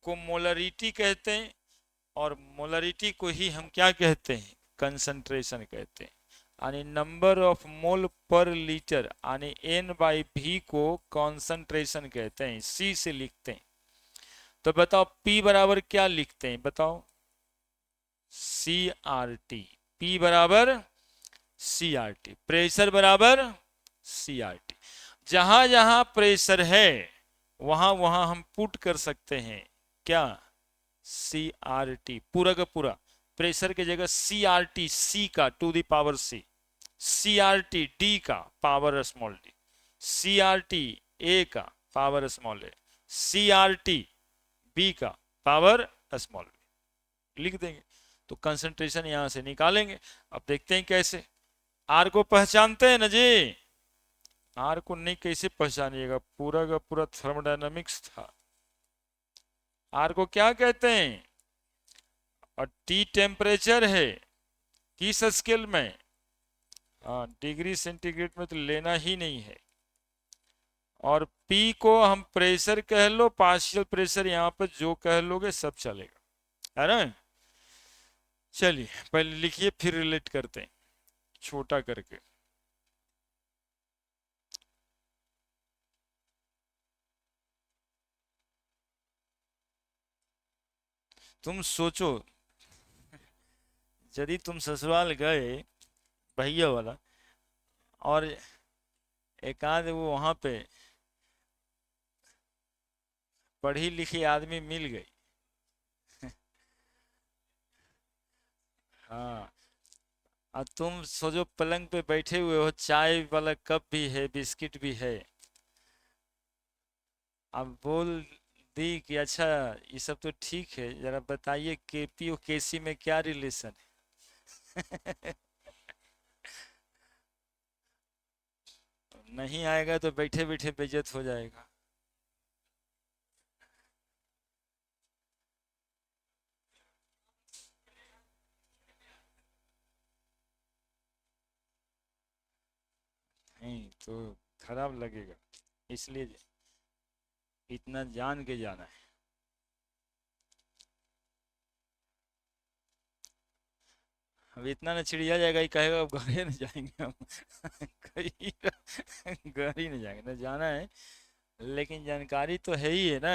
को मोलरिटी कहते हैं, और मोलरिटी को ही हम क्या कहते हैं? कंसंट्रेशन कहते हैं। यानी number of mole per litre यानी एन बाई भी को कॉन्सेंट्रेशन कहते हैं, सी से लिखते हैं। तो बताओ P बराबर क्या लिखते हैं बताओ? सी आर टी। P बराबर सी आर टी, प्रेशर बराबर सी आर टी। जहां जहां प्रेशर है वहां वहां हम पुट कर सकते हैं क्या? सी आर टी, पूरा का पूरा। प्रेशर की जगह सी आर टी, सी का to the power C R T D का power small D, C R T A का power small A, C R T B का पावर स्मॉल बी लिख देंगे। तो कंसंट्रेशन यहां से निकालेंगे। अब देखते हैं कैसे। आर को पहचानते हैं ना जी? आर को नहीं कैसे पहचानिएगा, पूरा का पूरा थर्मोडायनामिक्स था। आर को क्या कहते हैं? और टी टेम्परेचर है किस स्केल में? डिग्री सेंटीग्रेड में तो लेना ही नहीं है। और P को हम प्रेशर कह लो, पार्शियल प्रेशर यहां पर जो कह लोगे सब चलेगा, है ना। चलिए पहले लिखिए फिर रिलेट करते हैं छोटा करके। तुम सोचो, यदि तुम ससुराल गए भैया वाला और एक आध वो वहां पे पढ़ी लिखी आदमी मिल गई, हाँ, और तुम सोचो पलंग पे बैठे हुए हो, चाय वाला कप भी है, बिस्किट भी है। अब बोल दी कि अच्छा ये सब तो ठीक है, जरा बताइए केपी और केसी में क्या रिलेशन है? नहीं आएगा तो बैठे बैठे बेइज्जत हो जाएगा। नहीं तो खराब लगेगा, इसलिए इतना जान के जाना है। अब इतना न चिड़िया जाएगा, ही कहेगा अब घर ही नहीं जाएंगे हम। कहीं घर ही नहीं जाएंगे ना, जाना है लेकिन जानकारी तो है ही है ना।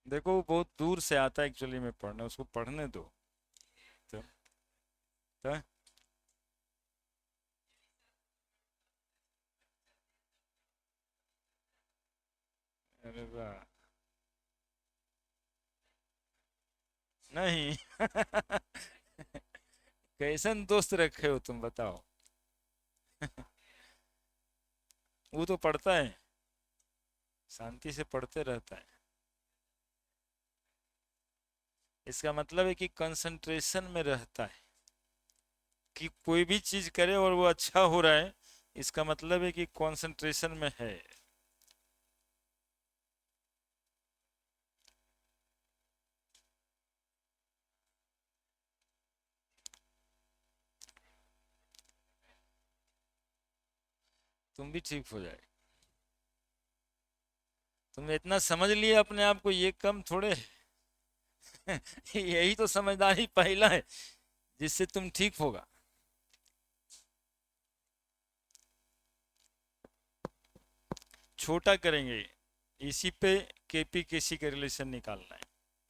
देखो वो बहुत दूर से आता है एक्चुअली में पढ़ना, उसको पढ़ने दो। तो, तो अरे वाह। नहीं। कैसन दोस्त रखे हो तुम बताओ। वो तो पढ़ता है, शांति से पढ़ते रहता है। इसका मतलब है कि कंसंट्रेशन में रहता है, कि कोई भी चीज करे और वो अच्छा हो रहा है, इसका मतलब है कि कंसंट्रेशन में है। तुम भी ठीक हो जाए। तुम इतना समझ लिए अपने आप को, ये कम थोड़े है। यही तो समझदारी पहला है जिससे तुम ठीक होगा। छोटा करेंगे, इसी पे केपी केसी का रिलेशन निकालना है।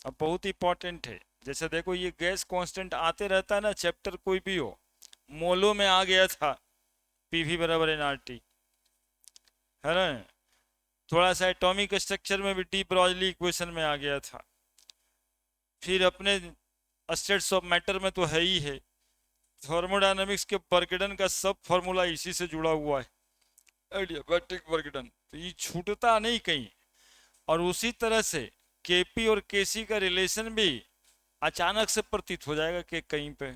अब बहुत इंपॉर्टेंट है। जैसे देखो ये गैस कांस्टेंट आते रहता है ना, चैप्टर कोई भी हो। मोलो में आ गया था, पीवी बराबर एनआरटी, है ना। थोड़ा सा एटॉमिक स्ट्रक्चर में भी डी ब्रॉगली इक्वेशन में आ गया था। फिर अपने स्टेट्स ऑफ मैटर में तो है ही है। थर्मोडायनामिक्स के बर्गेडन का सब फॉर्मूला इसी से जुड़ा हुआ है, एडियाबैटिक बर्गेडन, तो ये छूटता नहीं कहीं। और उसी तरह से केपी और केसी का रिलेशन भी अचानक से प्रतीत हो जाएगा कि कहीं पे,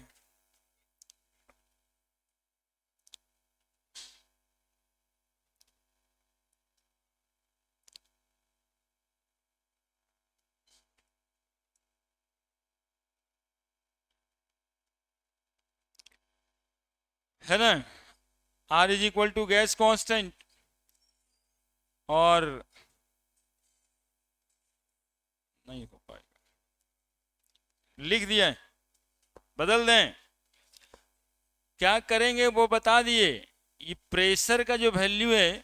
है ना। R is equal to gas constant, और नहीं हो पाएगा, लिख दिया है, बदल दें। क्या करेंगे वो बता दिए। ये प्रेशर का जो वैल्यू है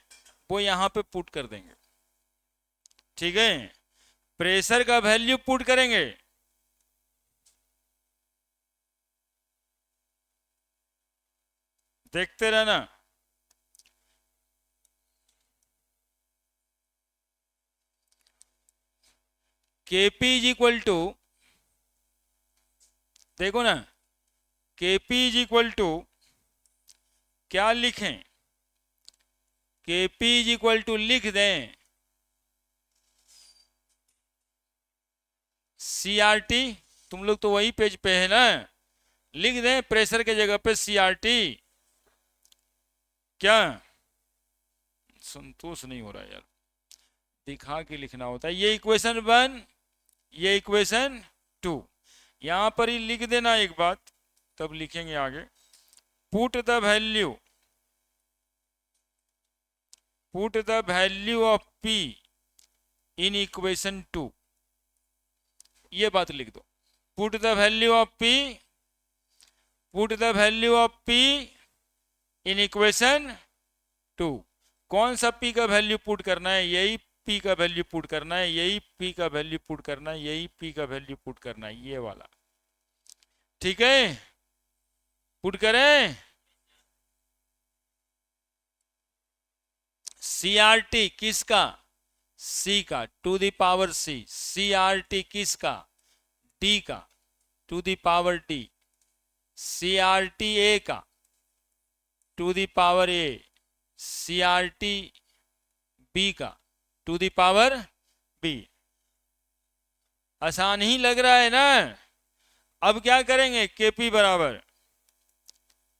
वो यहां पे पुट कर देंगे, ठीक है। प्रेशर का वैल्यू पुट करेंगे, देखते रहना। केपी इज इक्वल टू, देखो ना, केपी इज इक्वल टू क्या लिखें, केपी इज इक्वल टू लिख दें सीआरटी। तुम लोग तो वही पेज पे है ना, लिख दें प्रेशर के जगह पे सीआरटी। क्या संतोष नहीं हो रहा यार, दिखा के लिखना होता है। ये इक्वेशन 1, ये इक्वेशन 2, यहां पर ही लिख देना एक बात, तब लिखेंगे आगे। Put the value, put the value of P in equation 2, ये बात लिख दो। Put the value of P, put the value of P in equation 2। कौन सा पी का वैल्यू पुट करना है, यही पी का वैल्यू पुट करना है, यही पी का वैल्यू पुट करना है, यही पी का वैल्यू पुट करना है, ये वाला, ठीक है। पुट करें सी आर टी किसका, सी का, to the power C, C R T किसका, डी का, to the power D, C R T A का, to the power A, C R T B का, टू द पावर बी। आसान ही लग रहा है ना। अब क्या करेंगे, केपी बराबर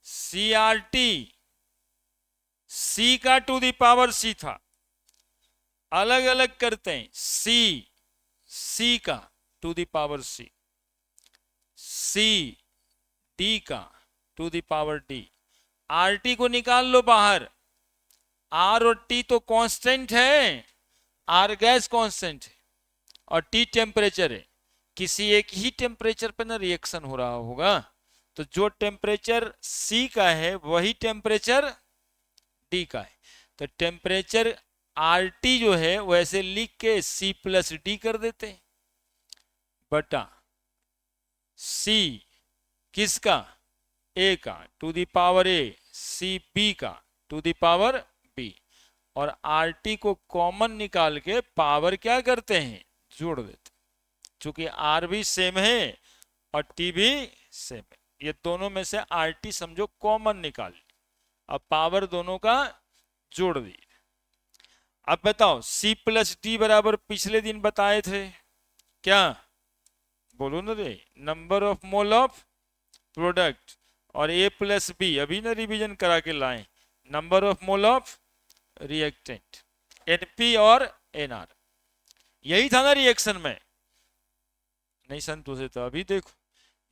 सी आर टी, सी का टू द पावर सी था, अलग अलग करते हैं, सी, सी का to the power C, C D का to the power D. R T को निकाल लो बाहर, आर और टी तो कांस्टेंट है, आर गैस कांस्टेंट है और टी टेम्परेचर है। किसी एक ही टेम्परेचर पे ना रिएक्शन हो रहा होगा, तो जो टेम्परेचर सी का है वही टेम्परेचर डी का है। तो टेम्परेचर आर टी जो है वैसे लिख के सी प्लस डी कर देते हैं, बटा सी किसका, ए का to the power A, C B का टू द पावर बी, और आर टी को कॉमन निकाल के पावर क्या करते हैं, जोड़ देते। चूंकि आर भी सेम है और टी भी सेम है, ये दोनों में से आर टी समझो कॉमन निकाल ली, अब पावर दोनों का जोड़ दी। अब बताओ सी प्लस डी बराबर पिछले दिन बताए थे क्या, बोलो ना रे, number of mole of product, और ए प्लस बी अभी ना रिवीजन करा के लाए, number of mole of reactant, NP और एनआर, यही था ना रिएक्शन में। नहीं संतोष है तो अभी देखो,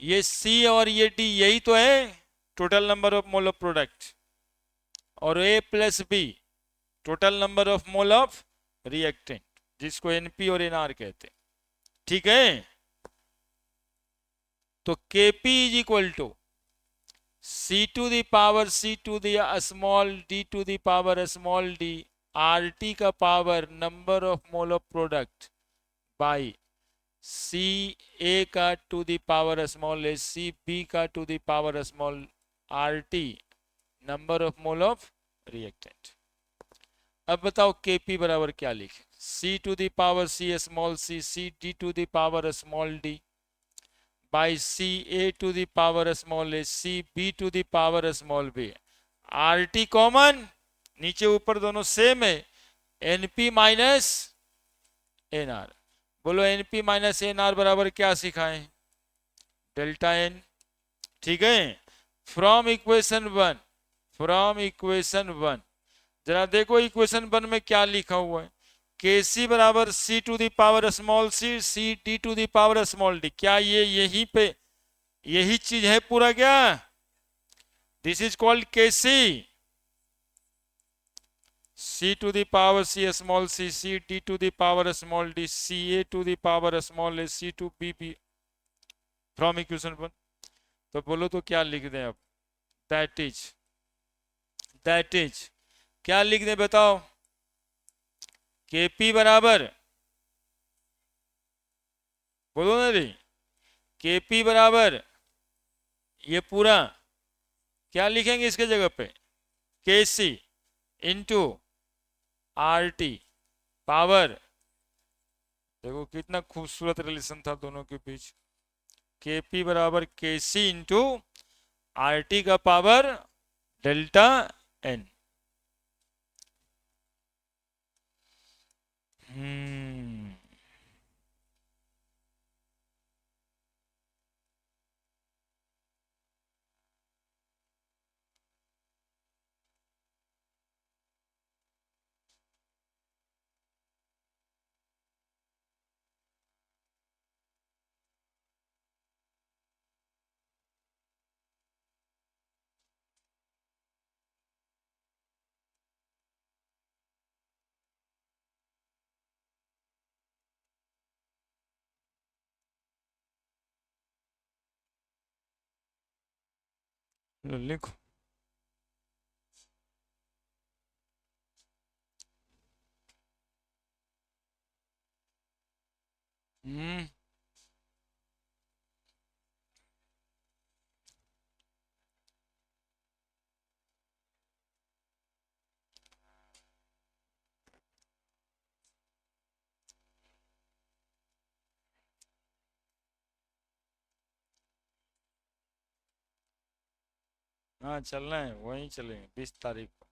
ये सी और ये डी यही तो है total number of mole of product, और A plus B total number of mole of reactant, जिसको एनपी और एनआर कहते हैं। ठीक है, तो KP is equal to C to the power C to the small D to the power small D, R T का power number of mole of product by C A का to the power small A, C B का to the power small R T number of mole of reactant. अब बताओ KP बराबर क्या लिखे, C to the power C small C, C D to the power small D by C A to the power small A, C B to the power small B, R T common, नीचे ऊपर दोनों same है, NP minus NR. बोलो NP minus NR बराबर क्या सिखाएं, delta N. ठीक है, from equation one, from equation one, जरा देखो इक्वेशन वन में क्या लिखा हुआ है, के सी बराबर C to the power small C, C D to the power small D, क्या ये यहीं पे यही चीज है पूरा क्या, this is called K C, C to the power C small C, C D to the power small D, C A to the power small A, C to B B, from equation one. तो बोलो तो क्या लिख दें अब, that is क्या लिख दें बताओ, केपी बराबर, बोलो ना रे, केपी बराबर ये पूरा क्या लिखेंगे इसके जगह पे, के सी इंटू आर टी पावर, देखो कितना खूबसूरत रिलेशन था दोनों के बीच, केपी बराबर के सी इंटू आर टी का पावर डेल्टा एन। लिखो, हाँ चलना है, वहीं चलेंगे 20 तारीख को।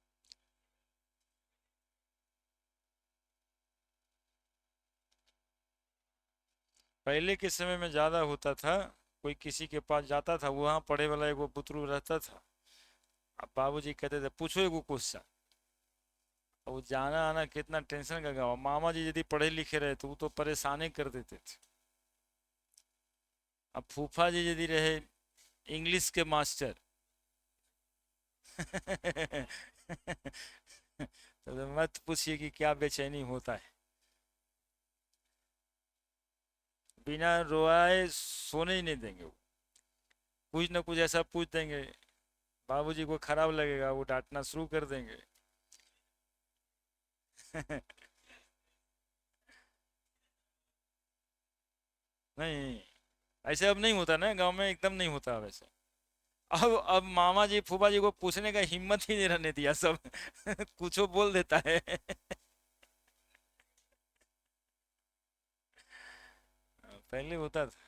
पहले के समय में ज्यादा होता था, कोई किसी के पास जाता था, वहां पढ़े वाला एक वो बुतरू रहता था, अब बाबूजी कहते थे पूछो एगो क्वेश्चन, वो जाना आना कितना टेंशन का गाँव, मामा जी यदि पढ़े लिखे रहे तो वो तो परेशानी कर देते थे। अब फूफा जी यदि रहे इंग्लिश के मास्टर तो मत पूछिए कि क्या बेचैनी होता है। बिना रोए सोने ही नहीं देंगे वो। कुछ ना कुछ ऐसा पूछ देंगे, बाबूजी को खराब लगेगा, वो डांटना शुरू कर देंगे। नहीं, ऐसे अब नहीं होता ना गांव में, एकदम नहीं होता वैसे। अब मामा जी फूफा जी को पूछने का हिम्मत ही नहीं रहने दिया सब। कुछो बोल देता है। पहले होता था।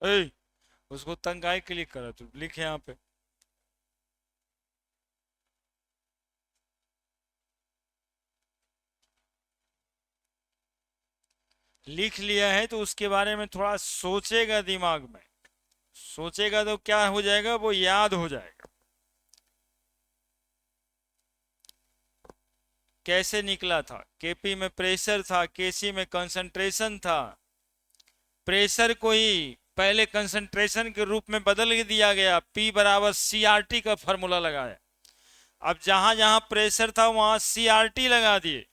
ए, उसको तंग आए क्लिक करा, तू लिख यहाँ पे। लिख लिया है तो उसके बारे में थोड़ा सोचेगा दिमाग में। सोचेगा तो क्या हो जाएगा, वो याद हो जाएगा। कैसे निकला था, केपी में प्रेशर था, केसी में कंसंट्रेशन था। प्रेशर को ही पहले कंसंट्रेशन के रूप में बदल दिया गया, पी बराबर सी आर टी का फॉर्मूला लगाया। अब जहां जहां प्रेशर था वहां सी आर टी लगा दिए,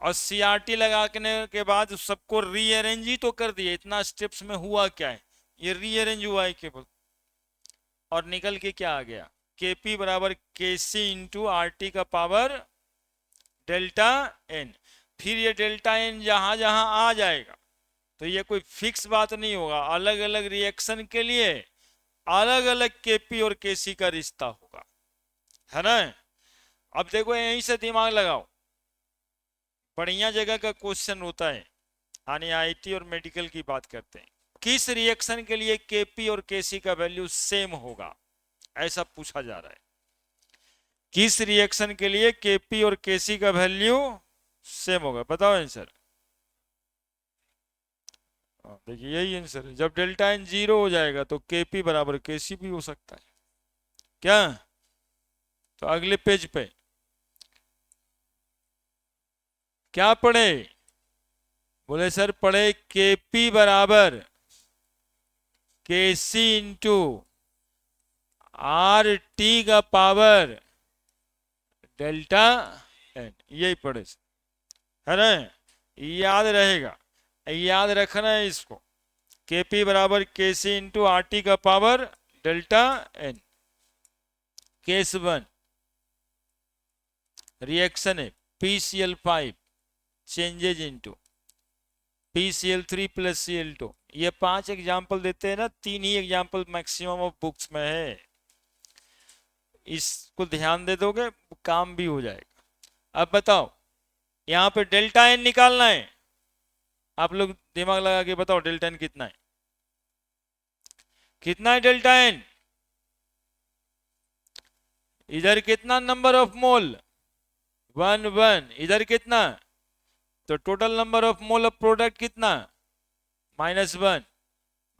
और सी आर टी लगाने के बाद सबको रीअरेंज ही तो कर दिए। इतना स्टेप्स में हुआ क्या है, ये रीअरेंज हुआ है केवल। और निकल के क्या आ गया, केपी बराबर के सी इंटू आर टी का पावर डेल्टा एन। फिर ये डेल्टा एन जहां जहां आ जाएगा तो ये कोई फिक्स बात नहीं होगा, अलग अलग रिएक्शन के लिए अलग अलग केपी और केसी का रिश्ता होगा, है ना। अब देखो यहीं से दिमाग लगाओ, बढ़िया जगह का क्वेश्चन होता है, यानी आईटी और मेडिकल की बात करते हैं। किस रिएक्शन के लिए केपी और केसी का वैल्यू सेम होगा, ऐसा पूछा जा रहा है। किस रिएक्शन के लिए केपी और केसी का वैल्यू सेम होगा, बताओ आंसर। देखिए यही आंसर है, जब डेल्टा एन 0 हो जाएगा तो केपी बराबर केसी भी हो सकता है क्या। तो अगले पेज पे क्या पढ़े, बोले सर पढ़े केपी बराबर केसी इंटू आर टी का पावर डेल्टा एन, यही पढ़े है ना, याद रहेगा, याद रखना है इसको। केपी बराबर केसी इंटू आर टी का power delta n. Case 1 reaction है PCl5 changes into PCl3 plus Cl2। ये 5 एग्जाम्पल देते हैं ना, 3 ही एग्जाम्पल मैक्सिमम ऑफ बुक्स में है, इसको ध्यान दे दोगे काम भी हो जाएगा। अब बताओ यहां पे डेल्टा एन निकालना है, आप लोग दिमाग लगा के बताओ डेल्टा एन कितना है, कितना है डेल्टा एन। इधर कितना नंबर ऑफ मोल 1 1, इधर कितना, तो total number of mole of product कितना -1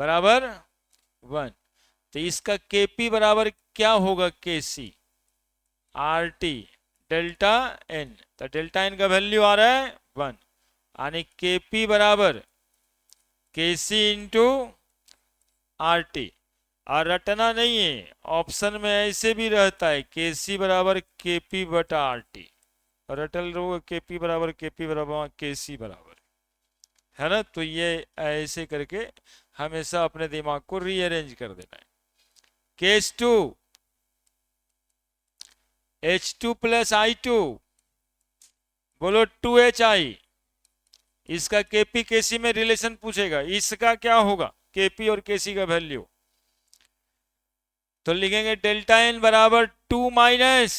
बराबर 1। तो इसका केपी बराबर क्या होगा, केसी आर टी डेल्टा एन। तो डेल्टा एन का वैल्यू आ रहा है 1, यानी केपी बराबर केसी इंटू आर टी। और रटना नहीं है, ऑप्शन में ऐसे भी रहता है केसी बराबर केपी बटा आर टी, रटल रहो केपी बराबर केसी बराबर, है ना। तो ये ऐसे करके हमेशा अपने दिमाग को रीअरेंज कर देना है। केस 2 H2 प्लस I2, बोलो 2HI, इसका केपी केसी में रिलेशन पूछेगा, इसका क्या होगा केपी और केसी का वैल्यू, तो लिखेंगे डेल्टा एन बराबर 2 माइनस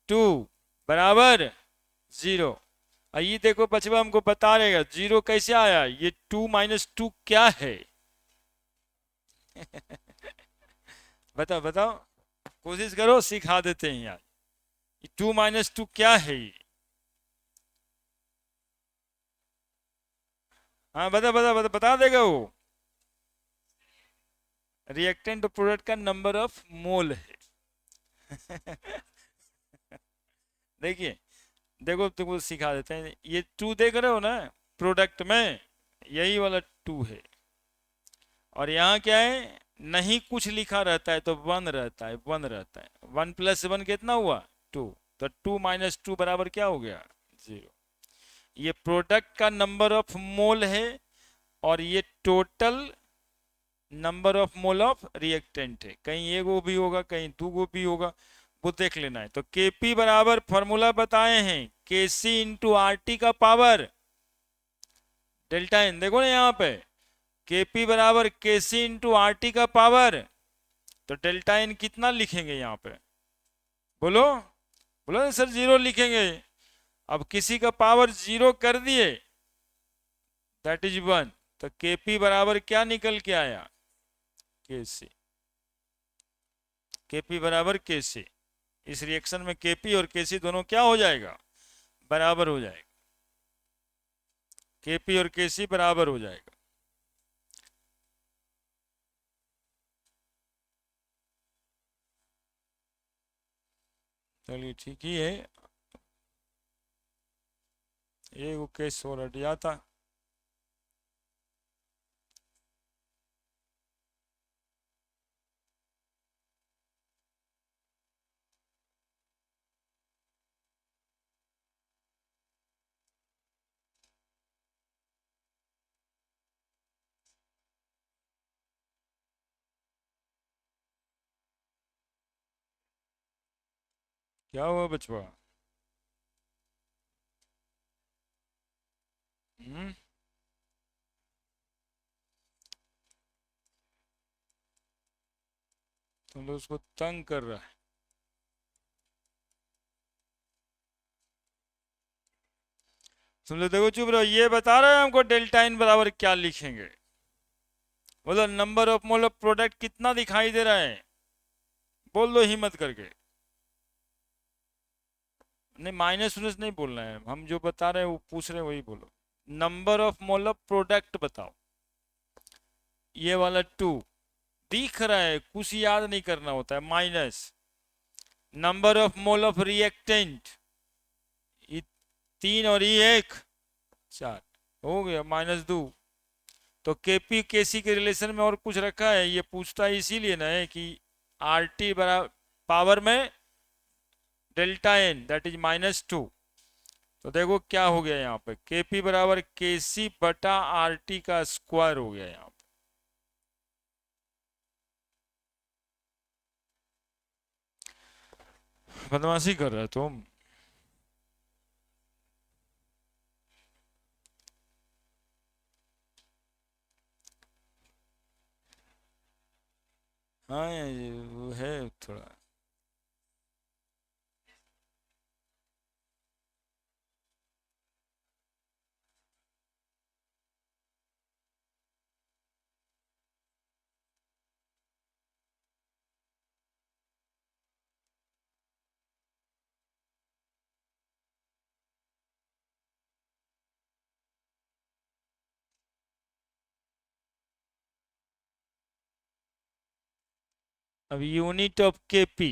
2 बराबर 0। ये देखो बचवा हमको बता रहेगा 0 कैसे आया, ये 2 माइनस 2 क्या है बताओ बताओ, कोशिश करो, सिखा देते हैं यार, 2 माइनस 2 क्या है ये। हाँ बता देगा वो, रिएक्टेंट प्रोडक्ट का नंबर ऑफ मोल है देखिए देखो तुमको सिखा देते हैं, ये 2 देख रहे हो ना प्रोडक्ट में, यही वाला 2 है, और यहाँ क्या है, नहीं कुछ लिखा रहता है तो 1 रहता है, 1 रहता है, 1 प्लस 1 कितना हुआ 2, तो 2 माइनस 2 बराबर क्या हो गया 0। ये प्रोडक्ट का नंबर ऑफ मोल है, और ये total number of mole of reactant है, कहीं एक वो भी होगा कहीं 2 गो भी होगा, वो देख लेना है। तो केपी बराबर फॉर्मूला बताए हैं केसी इंटू आर टी का पावर डेल्टा एन, देखो ना यहाँ पे केपी बराबर केसी इंटू आर टी का पावर, तो डेल्टा एन कितना लिखेंगे यहाँ पे, बोलो बोलो ना सर 0 लिखेंगे। अब किसी का पावर 0 कर दिए दैट इज 1, तो केपी बराबर क्या निकल के आया केसी, केपी बराबर केसी। इस रिएक्शन में केपी और केसी दोनों क्या हो जाएगा, बराबर हो जाएगा, केपी और केसी बराबर हो जाएगा। चलिए ठीक ही है, ये वो केस हो रट जाता। क्या हुआ बचवा, हम्म, तुम लोग उसको तंग कर रहा है। तुम लोग देखो चुप रहो, ये बता रहे हैं हमको डेल्टा एन बराबर क्या लिखेंगे। बोलो number of mole of product कितना दिखाई दे रहा है, बोल दो हिम्मत करके। नहीं माइनस उनस नहीं बोलना है, हम जो बता रहे हैं वो पूछ रहे हैं वही बोलो। Number of mole of product बताओ। ये वाला 2 दिख रहा है, कुछ याद नहीं करना होता है, minus number of mole of reactant, ये 3 और ये 1 4 हो गया, -2। तो केपी केसी के रिलेशन में और कुछ रखा है, ये पूछता है इसीलिए ना है कि आर टी बराबर पावर में डेल्टा एन दैट इज -2। तो देखो क्या हो गया यहाँ पे, केपी बराबर केसी बटा आर टी का स्क्वायर हो गया यहाँ पे। बदमाशी कर रहे हो तुम। हाँ ये वो है थोड़ा। अब यूनिट ऑफ केपी,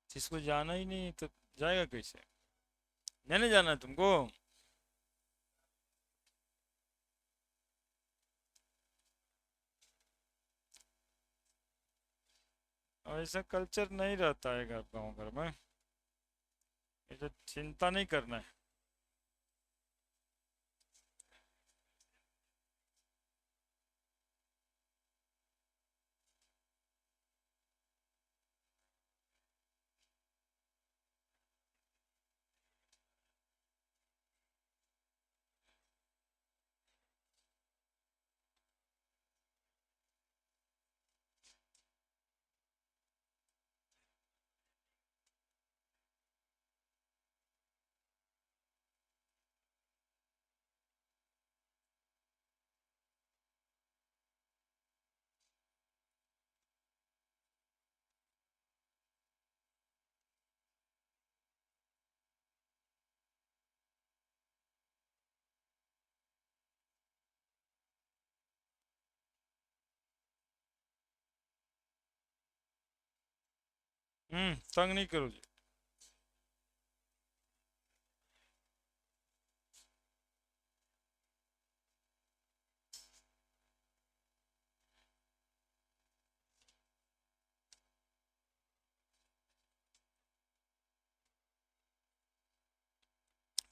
जिसको जाना ही नहीं तो जाएगा कैसे, नहीं जाना है तुमको। ऐसा कल्चर नहीं रहता है घर गाँव घर में, ये तो चिंता नहीं करना है। तंग नहीं करो जी।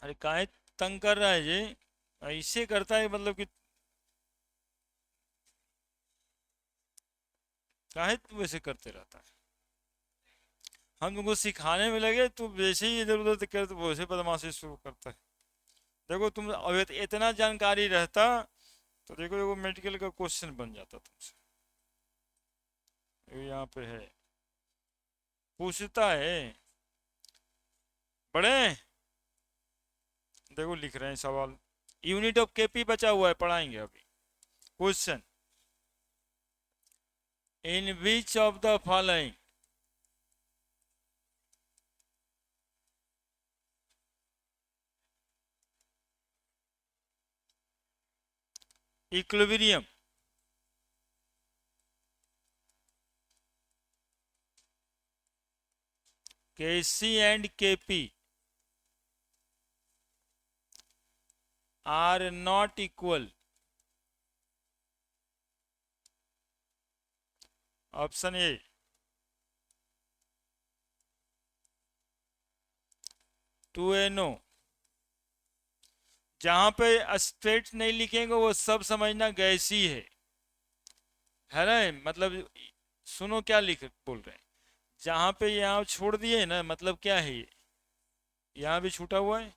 अरे काहे तंग कर रहा है ये, ऐसे करता है मतलब कि काहे तू वैसे करते रहता है। हम तुमको सिखाने में लगे, तू वैसे ही इधर उधर कर तो वैसे बदमाशी शुरू करता है। देखो तुम अब इतना जानकारी रहता तो देखो देखो मेडिकल का क्वेश्चन बन जाता तुमसे। ये यहाँ पे है, पूछता है बड़े, देखो लिख रहे हैं सवाल। यूनिट ऑफ केपी बचा हुआ है, पढ़ाएंगे अभी। Question, in which of the following equilibrium KC and KP are not equal. Option A 2NO। जहां पे स्ट्रेट नहीं लिखेंगे वो सब समझना गैसी है ना, मतलब सुनो क्या लिख बोल रहे हैं। जहां पे यहाँ छोड़ दिए ना, मतलब क्या है ये, यहाँ भी छूटा हुआ है,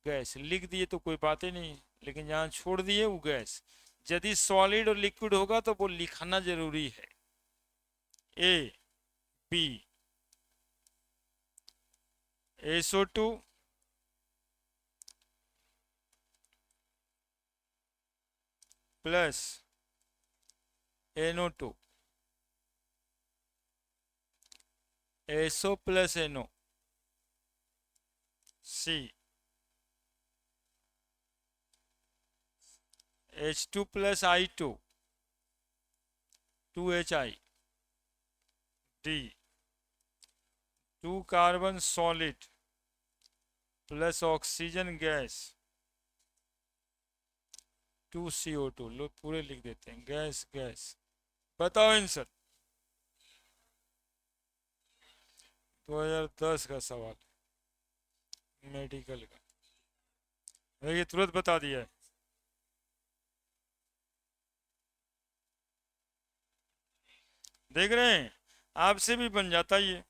गैस लिख दिए तो कोई बात ही नहीं, लेकिन जहाँ छोड़ दिए वो गैस। यदि सॉलिड और लिक्विड होगा तो वो लिखना जरूरी है। A B SO2 plus NO2, SO plus NO, C H2 plus I2, 2HI, D 2 carbon solid plus oxygen gas, 2CO2। लोग पूरे लिख देते हैं, गैस गैस। बताओ आंसर। 2010 का सवाल, मेडिकल का, ये तुरंत बता दिया है। देख रहे हैं, आपसे भी बन जाता ये।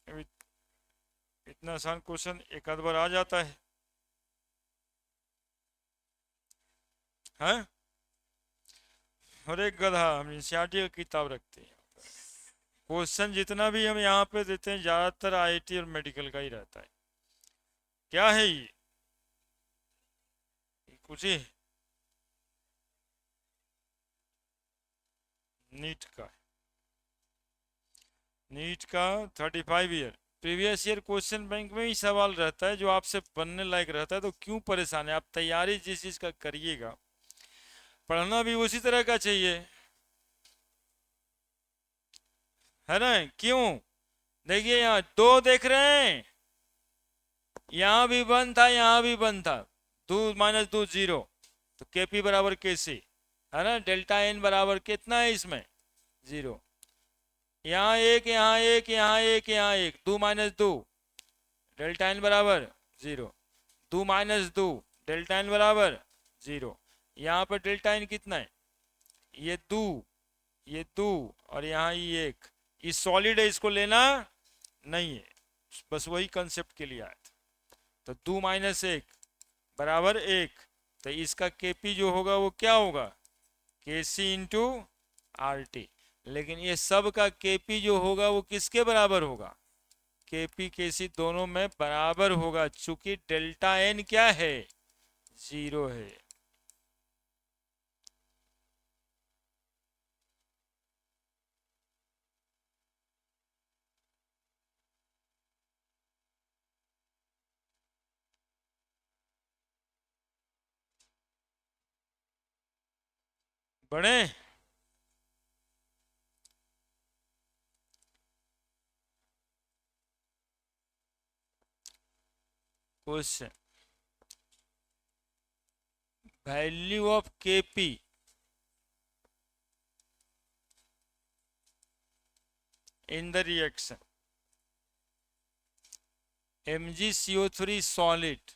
अभी इतना आसान क्वेश्चन एक आध बार आ जाता है। हैं? और एक गधा, हम एनसीईआरटी की किताब रखते हैं। क्वेश्चन जितना भी हम यहाँ पे देते हैं ज्यादातर आईआईटी और मेडिकल का ही रहता है। क्या है ये? कुछ ही नीट का, नीट का 35 year previous year question bank में ही सवाल रहता है जो आपसे बनने लायक रहता है। तो क्यों परेशान है? आप तैयारी जिस चीज का करिएगा, पढ़ना भी उसी तरह का चाहिए, है ना? क्यों? देखिए यहाँ दो देख रहे हैं, यहाँ भी वन था, यहाँ भी वन था, 2 - 2 0, तो KP बराबर KC, है ना? डेल्टा N बराबर कितना है इसमें? 0। यहाँ एक, यहाँ एक, यहाँ एक, यहाँ एक, 2 - 2, डेल्टा N बराबर 0, 2 - 2, डेल्टा N बराबर 0। यहाँ पर डेल्टा N कितना है? ये 2, ये 2, और यहाँ ये 1। ये सॉलिड है, इसको लेना नहीं है, बस वही कंसेप्ट के लिए आया था। तो 2 - 1 बराबर 1, तो इसका KP जो होगा वो क्या होगा? KC into RT। लेकिन ये सब का KP जो होगा वो किसके बराबर होगा? KP KC दोनों में बराबर होगा, चूंकि डेल्टा N क्या है? 0 है। बड़े question, value of KP in the reaction MgCO3 solid,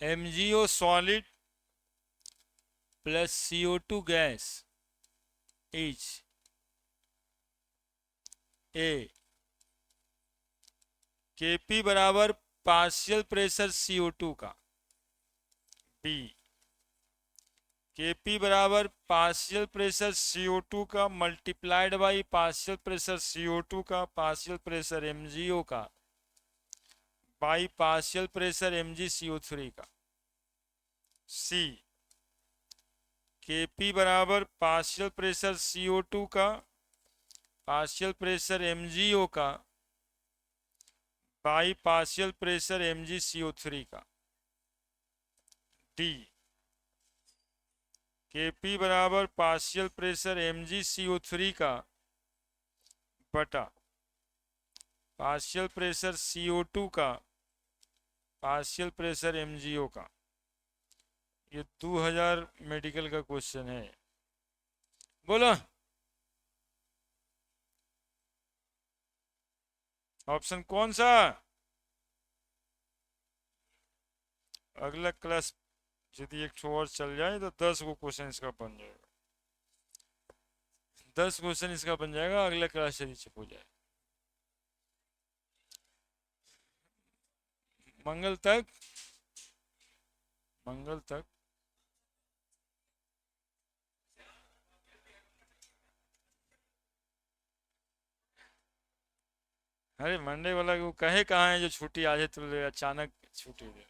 MgO solid plus CO2 gas is A KP बराबर पार्शियल प्रेशर CO2 का, B KP बराबर पार्शियल प्रेशर CO2 का multiplied by partial pressure CO2 का partial pressure MgO का by partial pressure MgCO3 का, C KP बराबर partial pressure CO2 का partial pressure MgO का बाई पार्शियल प्रेशर MgCO3 का, D KP बराबर पार्शियल प्रेशर MgCO3 का बटा पार्शियल प्रेशर CO2 का पार्शियल प्रेशर MgO का। ये 2000 मेडिकल का क्वेश्चन है। बोलो ऑप्शन कौन सा? अगला क्लास यदि एक ठो और चल जाए तो 10 को क्वेश्चन इसका बन जाएगा, 10 क्वेश्चन इसका बन जाएगा अगला क्लास यदि चुप हो जाए। मंगल तक, मंगल तक। अरे मंडे वाला वो कहे कहाँ है जो छुट्टी आज है तो अचानक छुट्टी दे।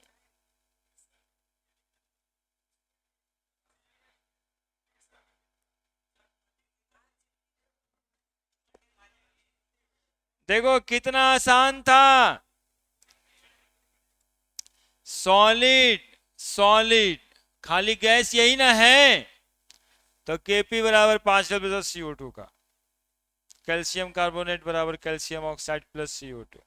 देखो कितना आसान था। सॉलिड, सॉलिड खाली गैस यही ना है, तो Kp बराबर 5 CO2 का, कैल्शियम कार्बोनेट बराबर कैल्शियम ऑक्साइड प्लस CO2।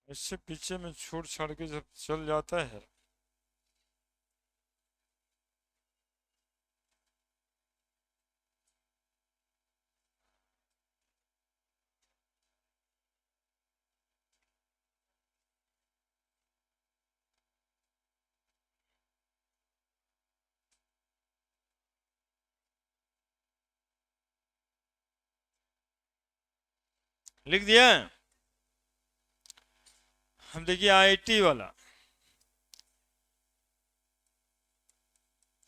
इससे पीछे में छोड़ छाड़ के जब चल जाता है। लिख दिया। हम देखिए आईटी वाला,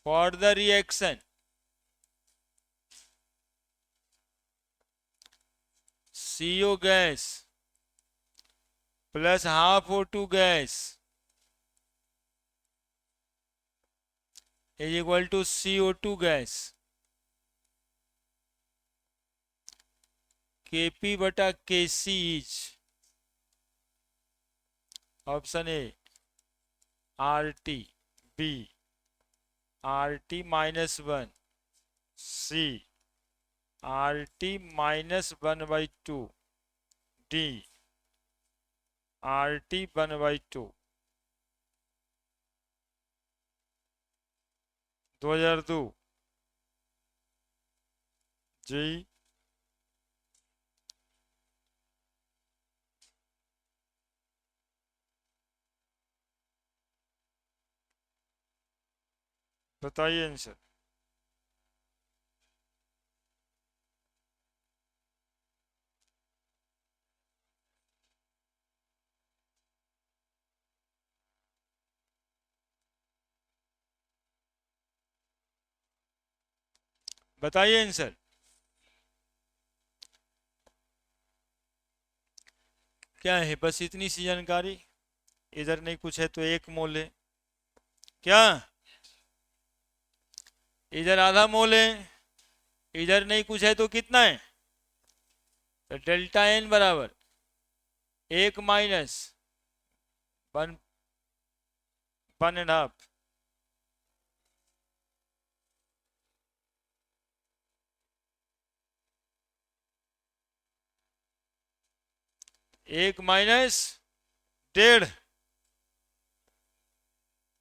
for the reaction CO gas plus half O2 gas is equal to CO2 gas, Kp बटा Kc is option A RT, B RT -1, C RT -1/2, D RT 1/2। 2002 जी। बताइए आंसर। बताइए आंसर। क्या है बस इतनी सी जानकारी, इधर नहीं कुछ है तो 1 मोल है क्या, इधर आधा मोल है, इधर नहीं कुछ है तो कितना है, तो डेल्टा एन बराबर 1 माइनस 1.5। 1 माइनस 1.5,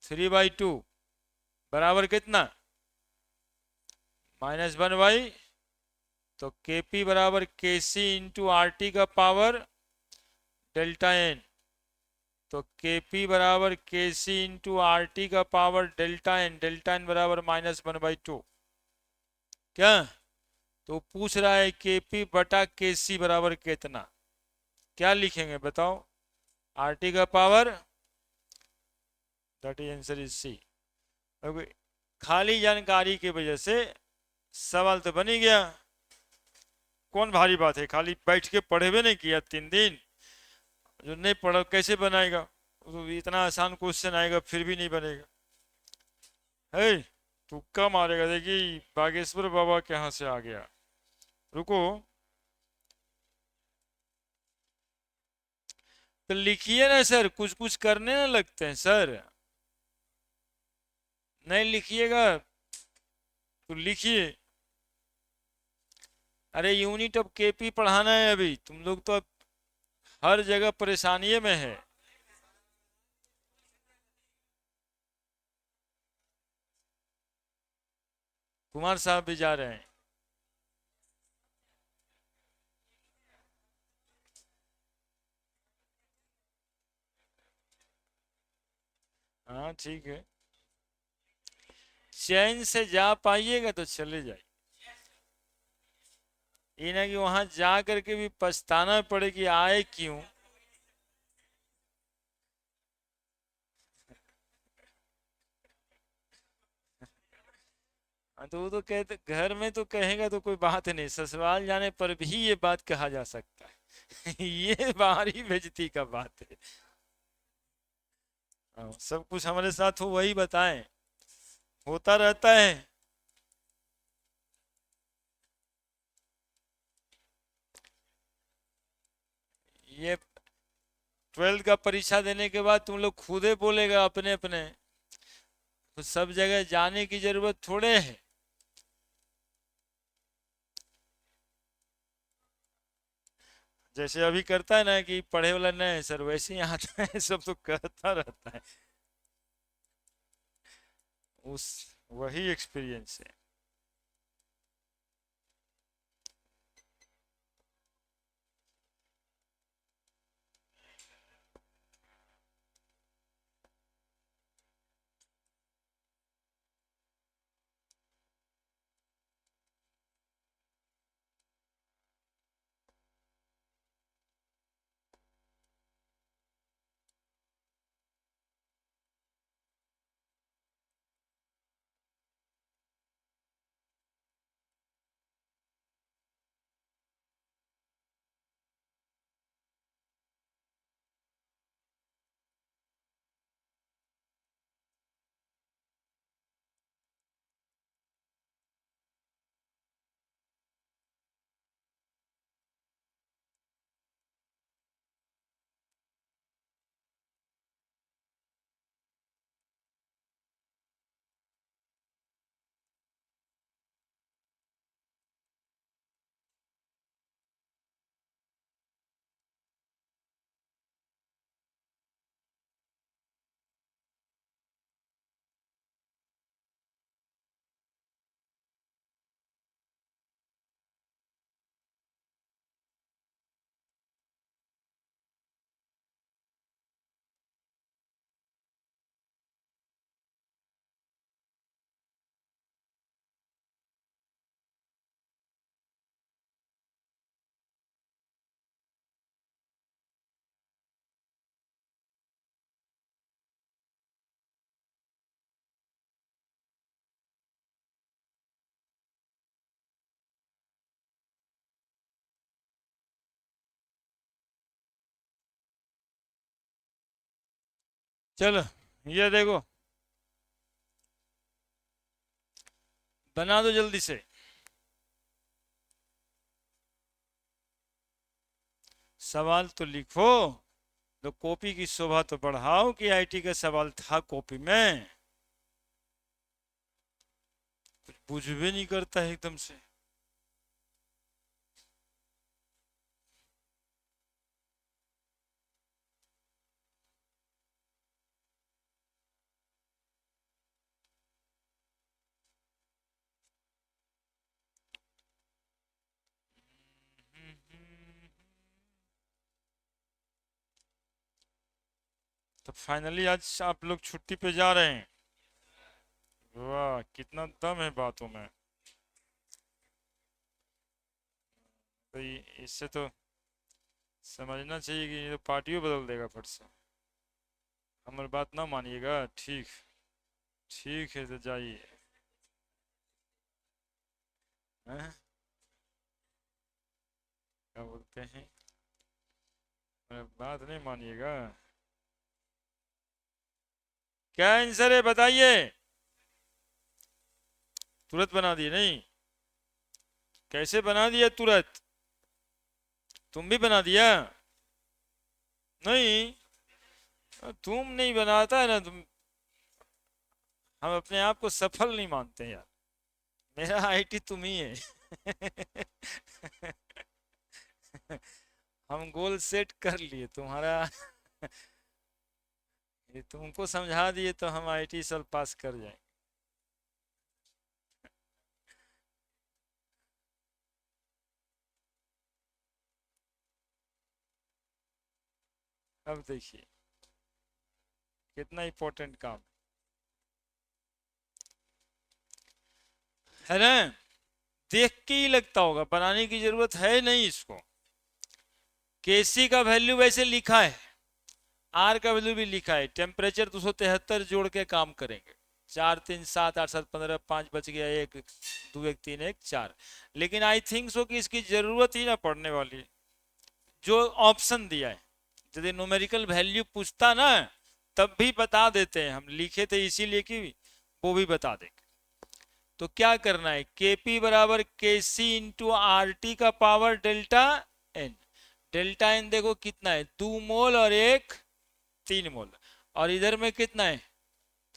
3/2 बराबर कितना, -1/, तो Kp बराबर Kc इंटू RT का पावर डेल्टा एन, तो Kp बराबर Kc इंटू RT का पावर डेल्टा एन बराबर -1/2। क्या, तो पूछ रहा है Kp बटा Kc बराबर कितना, क्या लिखेंगे बताओ, RT का power, that is answer is C. खाली जानकारी की वजह से सवाल तो बन ही गया। कौन भारी बात है, खाली बैठ के पढ़े हुए नहीं किया 3 दिन, जो नहीं पढ़ा कैसे बनाएगा, तो इतना आसान क्वेश्चन आएगा फिर भी नहीं बनेगा है। तुक्का मारेगा, देखिए बागेश्वर बाबा के यहाँ से आ गया। रुको, तो लिखिए ना सर, कुछ कुछ करने ना लगते हैं सर, नहीं लिखिएगा तो लिखिए। अरे यूनिट ऑफ Kp पढ़ाना है अभी, तुम लोग तो अब हर जगह परेशानी में है। कुमार साहब भी जा रहे हैं। हाँ ठीक है, चैन से जा पाइएगा तो चले जाइए, ये ना कि वहां जा करके भी पछताना पड़े कि आए क्यों। हाँ, तो वो तो कहते घर में तो कहेगा तो कोई बात नहीं, ससुराल जाने पर भी ये बात कहा जा सकता है। ये बाहरी बेइज्जती का बात है। हाँ, सब कुछ हमारे साथ हो वही बताएं, होता रहता है। ये 12th का परीक्षा देने के बाद तुम लोग खुदे बोलेगा अपने अपने, तो सब जगह जाने की जरूरत थोड़े है। जैसे अभी करता है ना कि पढ़े वाला नहीं सर, वैसे ही आता है, सब तो करता रहता है। उस वही एक्सपीरियंस है। चलो ये देखो, बना दो जल्दी से। सवाल तो लिखो, तो कॉपी की शोभा तो बढ़ाओ कि आईटी का सवाल था कॉपी में। कुछ बुझ भी नहीं करता है एकदम से। तो फाइनली आज आप लोग छुट्टी पे जा रहे हैं। वाह, कितना दम है बातों में। तो इससे तो समझना चाहिए कि ये तो पार्टियों बदल देगा फट से। हमारी बात ना मानिएगा, ठीक। ठीक है तो जाइए। हैं? क्या बोलते हैं, हमारी बात नहीं मानिएगा। क्या आंसर है बताइए। तुरंत बना दिए नहीं, कैसे बना दिया तुरंत। तुम भी बना दिया। नहीं, तुम नहीं बनाता है ना तुम। हम अपने आप को सफल नहीं मानते यार। मेरा आईटी तुम ही है। हम गोल सेट कर लिए तुम्हारा। ये तुमको समझा दिए तो हम आईटी साल पास कर जाएंगे। अब देखिए कितना इंपॉर्टेंट काम है ना। देख के ही लगता होगा, बनाने की जरूरत है नहीं इसको। केसी का वैल्यू वैसे लिखा है, आर का वैल्यू भी लिखा है, टेम्परेचर 273 जोड़ के काम करेंगे। 4 3 7 8 7 15 5 बच गया, 1 2 1 3 1 4। लेकिन आई थिंक सो कि इसकी जरूरत ही ना पड़ने वाली है। जो ऑप्शन दिया है, यदि न्यूमेरिकल वैल्यू पूछता ना तब भी बता देते हैं, हम लिखे थे इसीलिए कि वो भी बता देंगे। तो क्या करना है, Kp बराबर Kc इंटू आर टी का power delta n. Delta n देखो कितना है, 2 मोल और 3 मोल, और इधर में कितना है,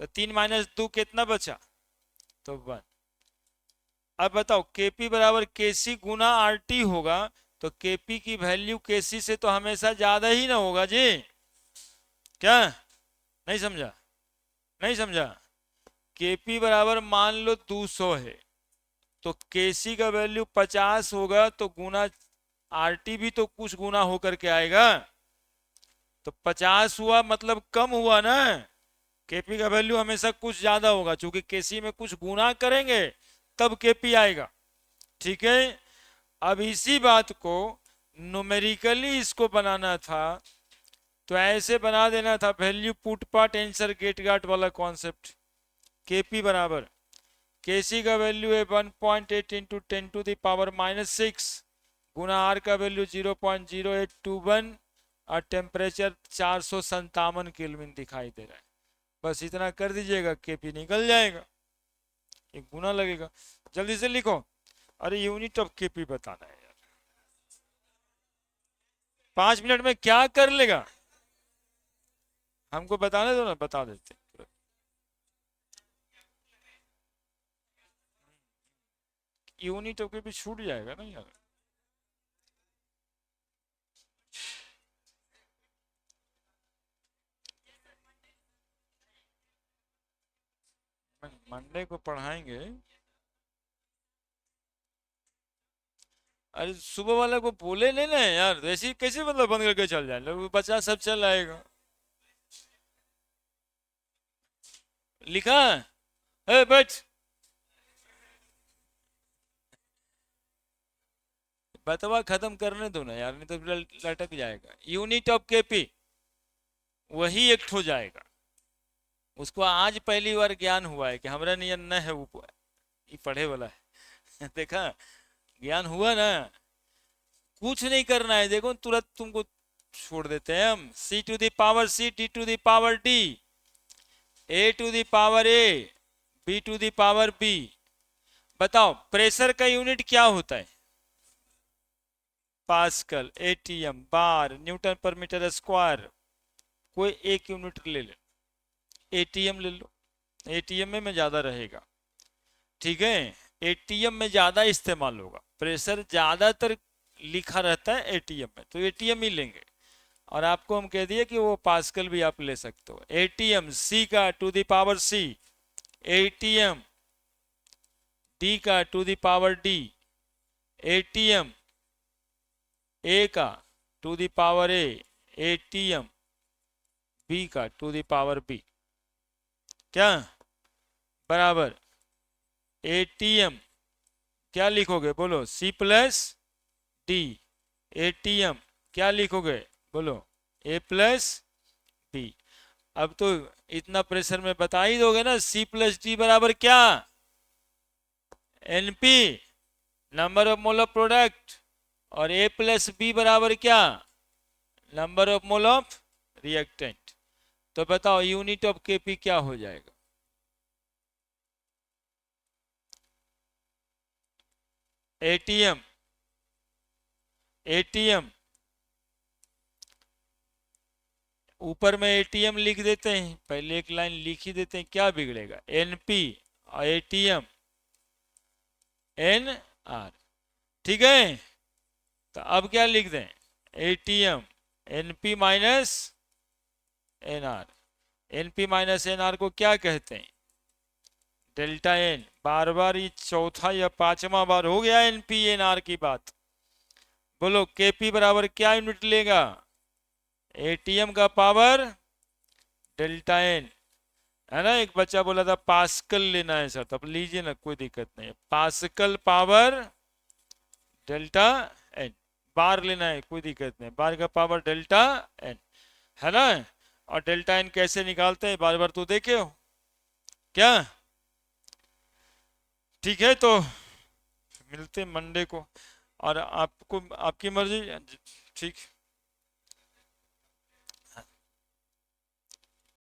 तो 3 माइनस 2 कितना बचा, तो 1। अब बताओ Kp बराबर Kc गुना आर टी होगा, तो Kp की वैल्यू Kc से तो हमेशा ज्यादा ही ना होगा जी। क्या, नहीं समझा, नहीं समझा। Kp बराबर मान लो 200 है, तो Kc का वैल्यू 50 होगा, तो गुना आरटी भी तो कुछ गुना होकर के आएगा, तो 50 हुआ मतलब कम हुआ ना। Kp का वैल्यू हमेशा कुछ ज्यादा होगा, क्योंकि Kc में कुछ गुना करेंगे तब Kp आएगा। ठीक है, अब इसी बात को न्यूमेरिकली इसको बनाना था, तो ऐसे बना देना था, value put part answer get guard वाला कॉन्सेप्ट। Kp बराबर Kc का वैल्यू है 1.8 इंटू 10 टू द पावर -6 गुना आर का वैल्यू 0.0821 और टेम्परेचर 457 केल्विन दिखाई दे रहा है। बस इतना कर दीजिएगा, Kp निकल जाएगा, एक गुना लगेगा। जल्दी से लिखो, अरे यूनिट ऑफ Kp बताना है यार। 5 मिनट में क्या कर लेगा, हमको बताने दो ना, बता देते। यूनिट ऑफ Kp छूट जाएगा ना यार। मंडे को पढ़ाएंगे। अरे सुबह वाला को बोले नहीं ना यार, ऐसी कैसे मतलब बंद करके चल जाए, लोग बच्चा सब चल आएगा। लिखा है बैठ, बतवा खत्म करने दो ना यार, नहीं तो लटक जाएगा। यूनिट ऑफ Kp वही एक हो जाएगा, उसको आज पहली बार ज्ञान हुआ है कि हमारा नियम न है, वो ये पढ़े वाला है देखा, ज्ञान हुआ ना। कुछ नहीं करना है, देखो तुरंत तुमको छोड़ देते हैं हम। C to the power C, D to the power D, A to the power A, B to the power B। बताओ प्रेशर का यूनिट क्या होता है, pascal, ATM, bar, newton per metre square. कोई एक यूनिट ले लो, एटीएम ले लो, ATM में ज्यादा रहेगा। ठीक है, एटीएम में ज्यादा इस्तेमाल होगा, प्रेशर ज्यादातर लिखा रहता है एटीएम में, तो एटीएम ही लेंगे। और आपको हम कह दिए कि वो पास्कल भी आप ले सकते हो। एटीएम सी का to the power C, ATM D का to the power D, ATM A का to the power A, ATM B का टू द पावर बी। क्या बराबर एटीएम, क्या लिखोगे बोलो, सी प्लस डी। एटीएम क्या लिखोगे बोलो, ए प्लस बी। अब तो इतना प्रेशर में बता ही दोगे ना, सी प्लस डी बराबर क्या, NP number of mole of product, और ए प्लस बी बराबर क्या, number of mole of reactant. तो बताओ यूनिट ऑफ Kp क्या हो जाएगा, एटीएम, एटीएम ऊपर में एटीएम लिख देते हैं, पहले एक लाइन लिख ही देते हैं, क्या बिगड़ेगा, एनपी और एटीएम एन आर। ठीक है, तो अब क्या लिख दें, ATM NP minus N R. NP minus N R को क्या कहते हैं, डेल्टा एन। बार बार ये चौथा या पांचवा बार हो गया एनपी एन आर की बात। बोलो Kp बराबर क्या यूनिट लेगा, एटीएम का पावर डेल्टा एन, है ना। एक बच्चा बोला था पास्कल लेना है सर, तो अब लीजिए ना, कोई दिक्कत नहीं है। पास्कल पावर डेल्टा एन, बार लेना है, कोई दिक्कत नहीं, बार का पावर डेल्टा एन, है ना। और डेल्टा एन कैसे निकालते हैं, बार बार तो देखे हो क्या। ठीक है, तो मिलते हैं मंडे को, और आपको आपकी मर्जी। ठीक।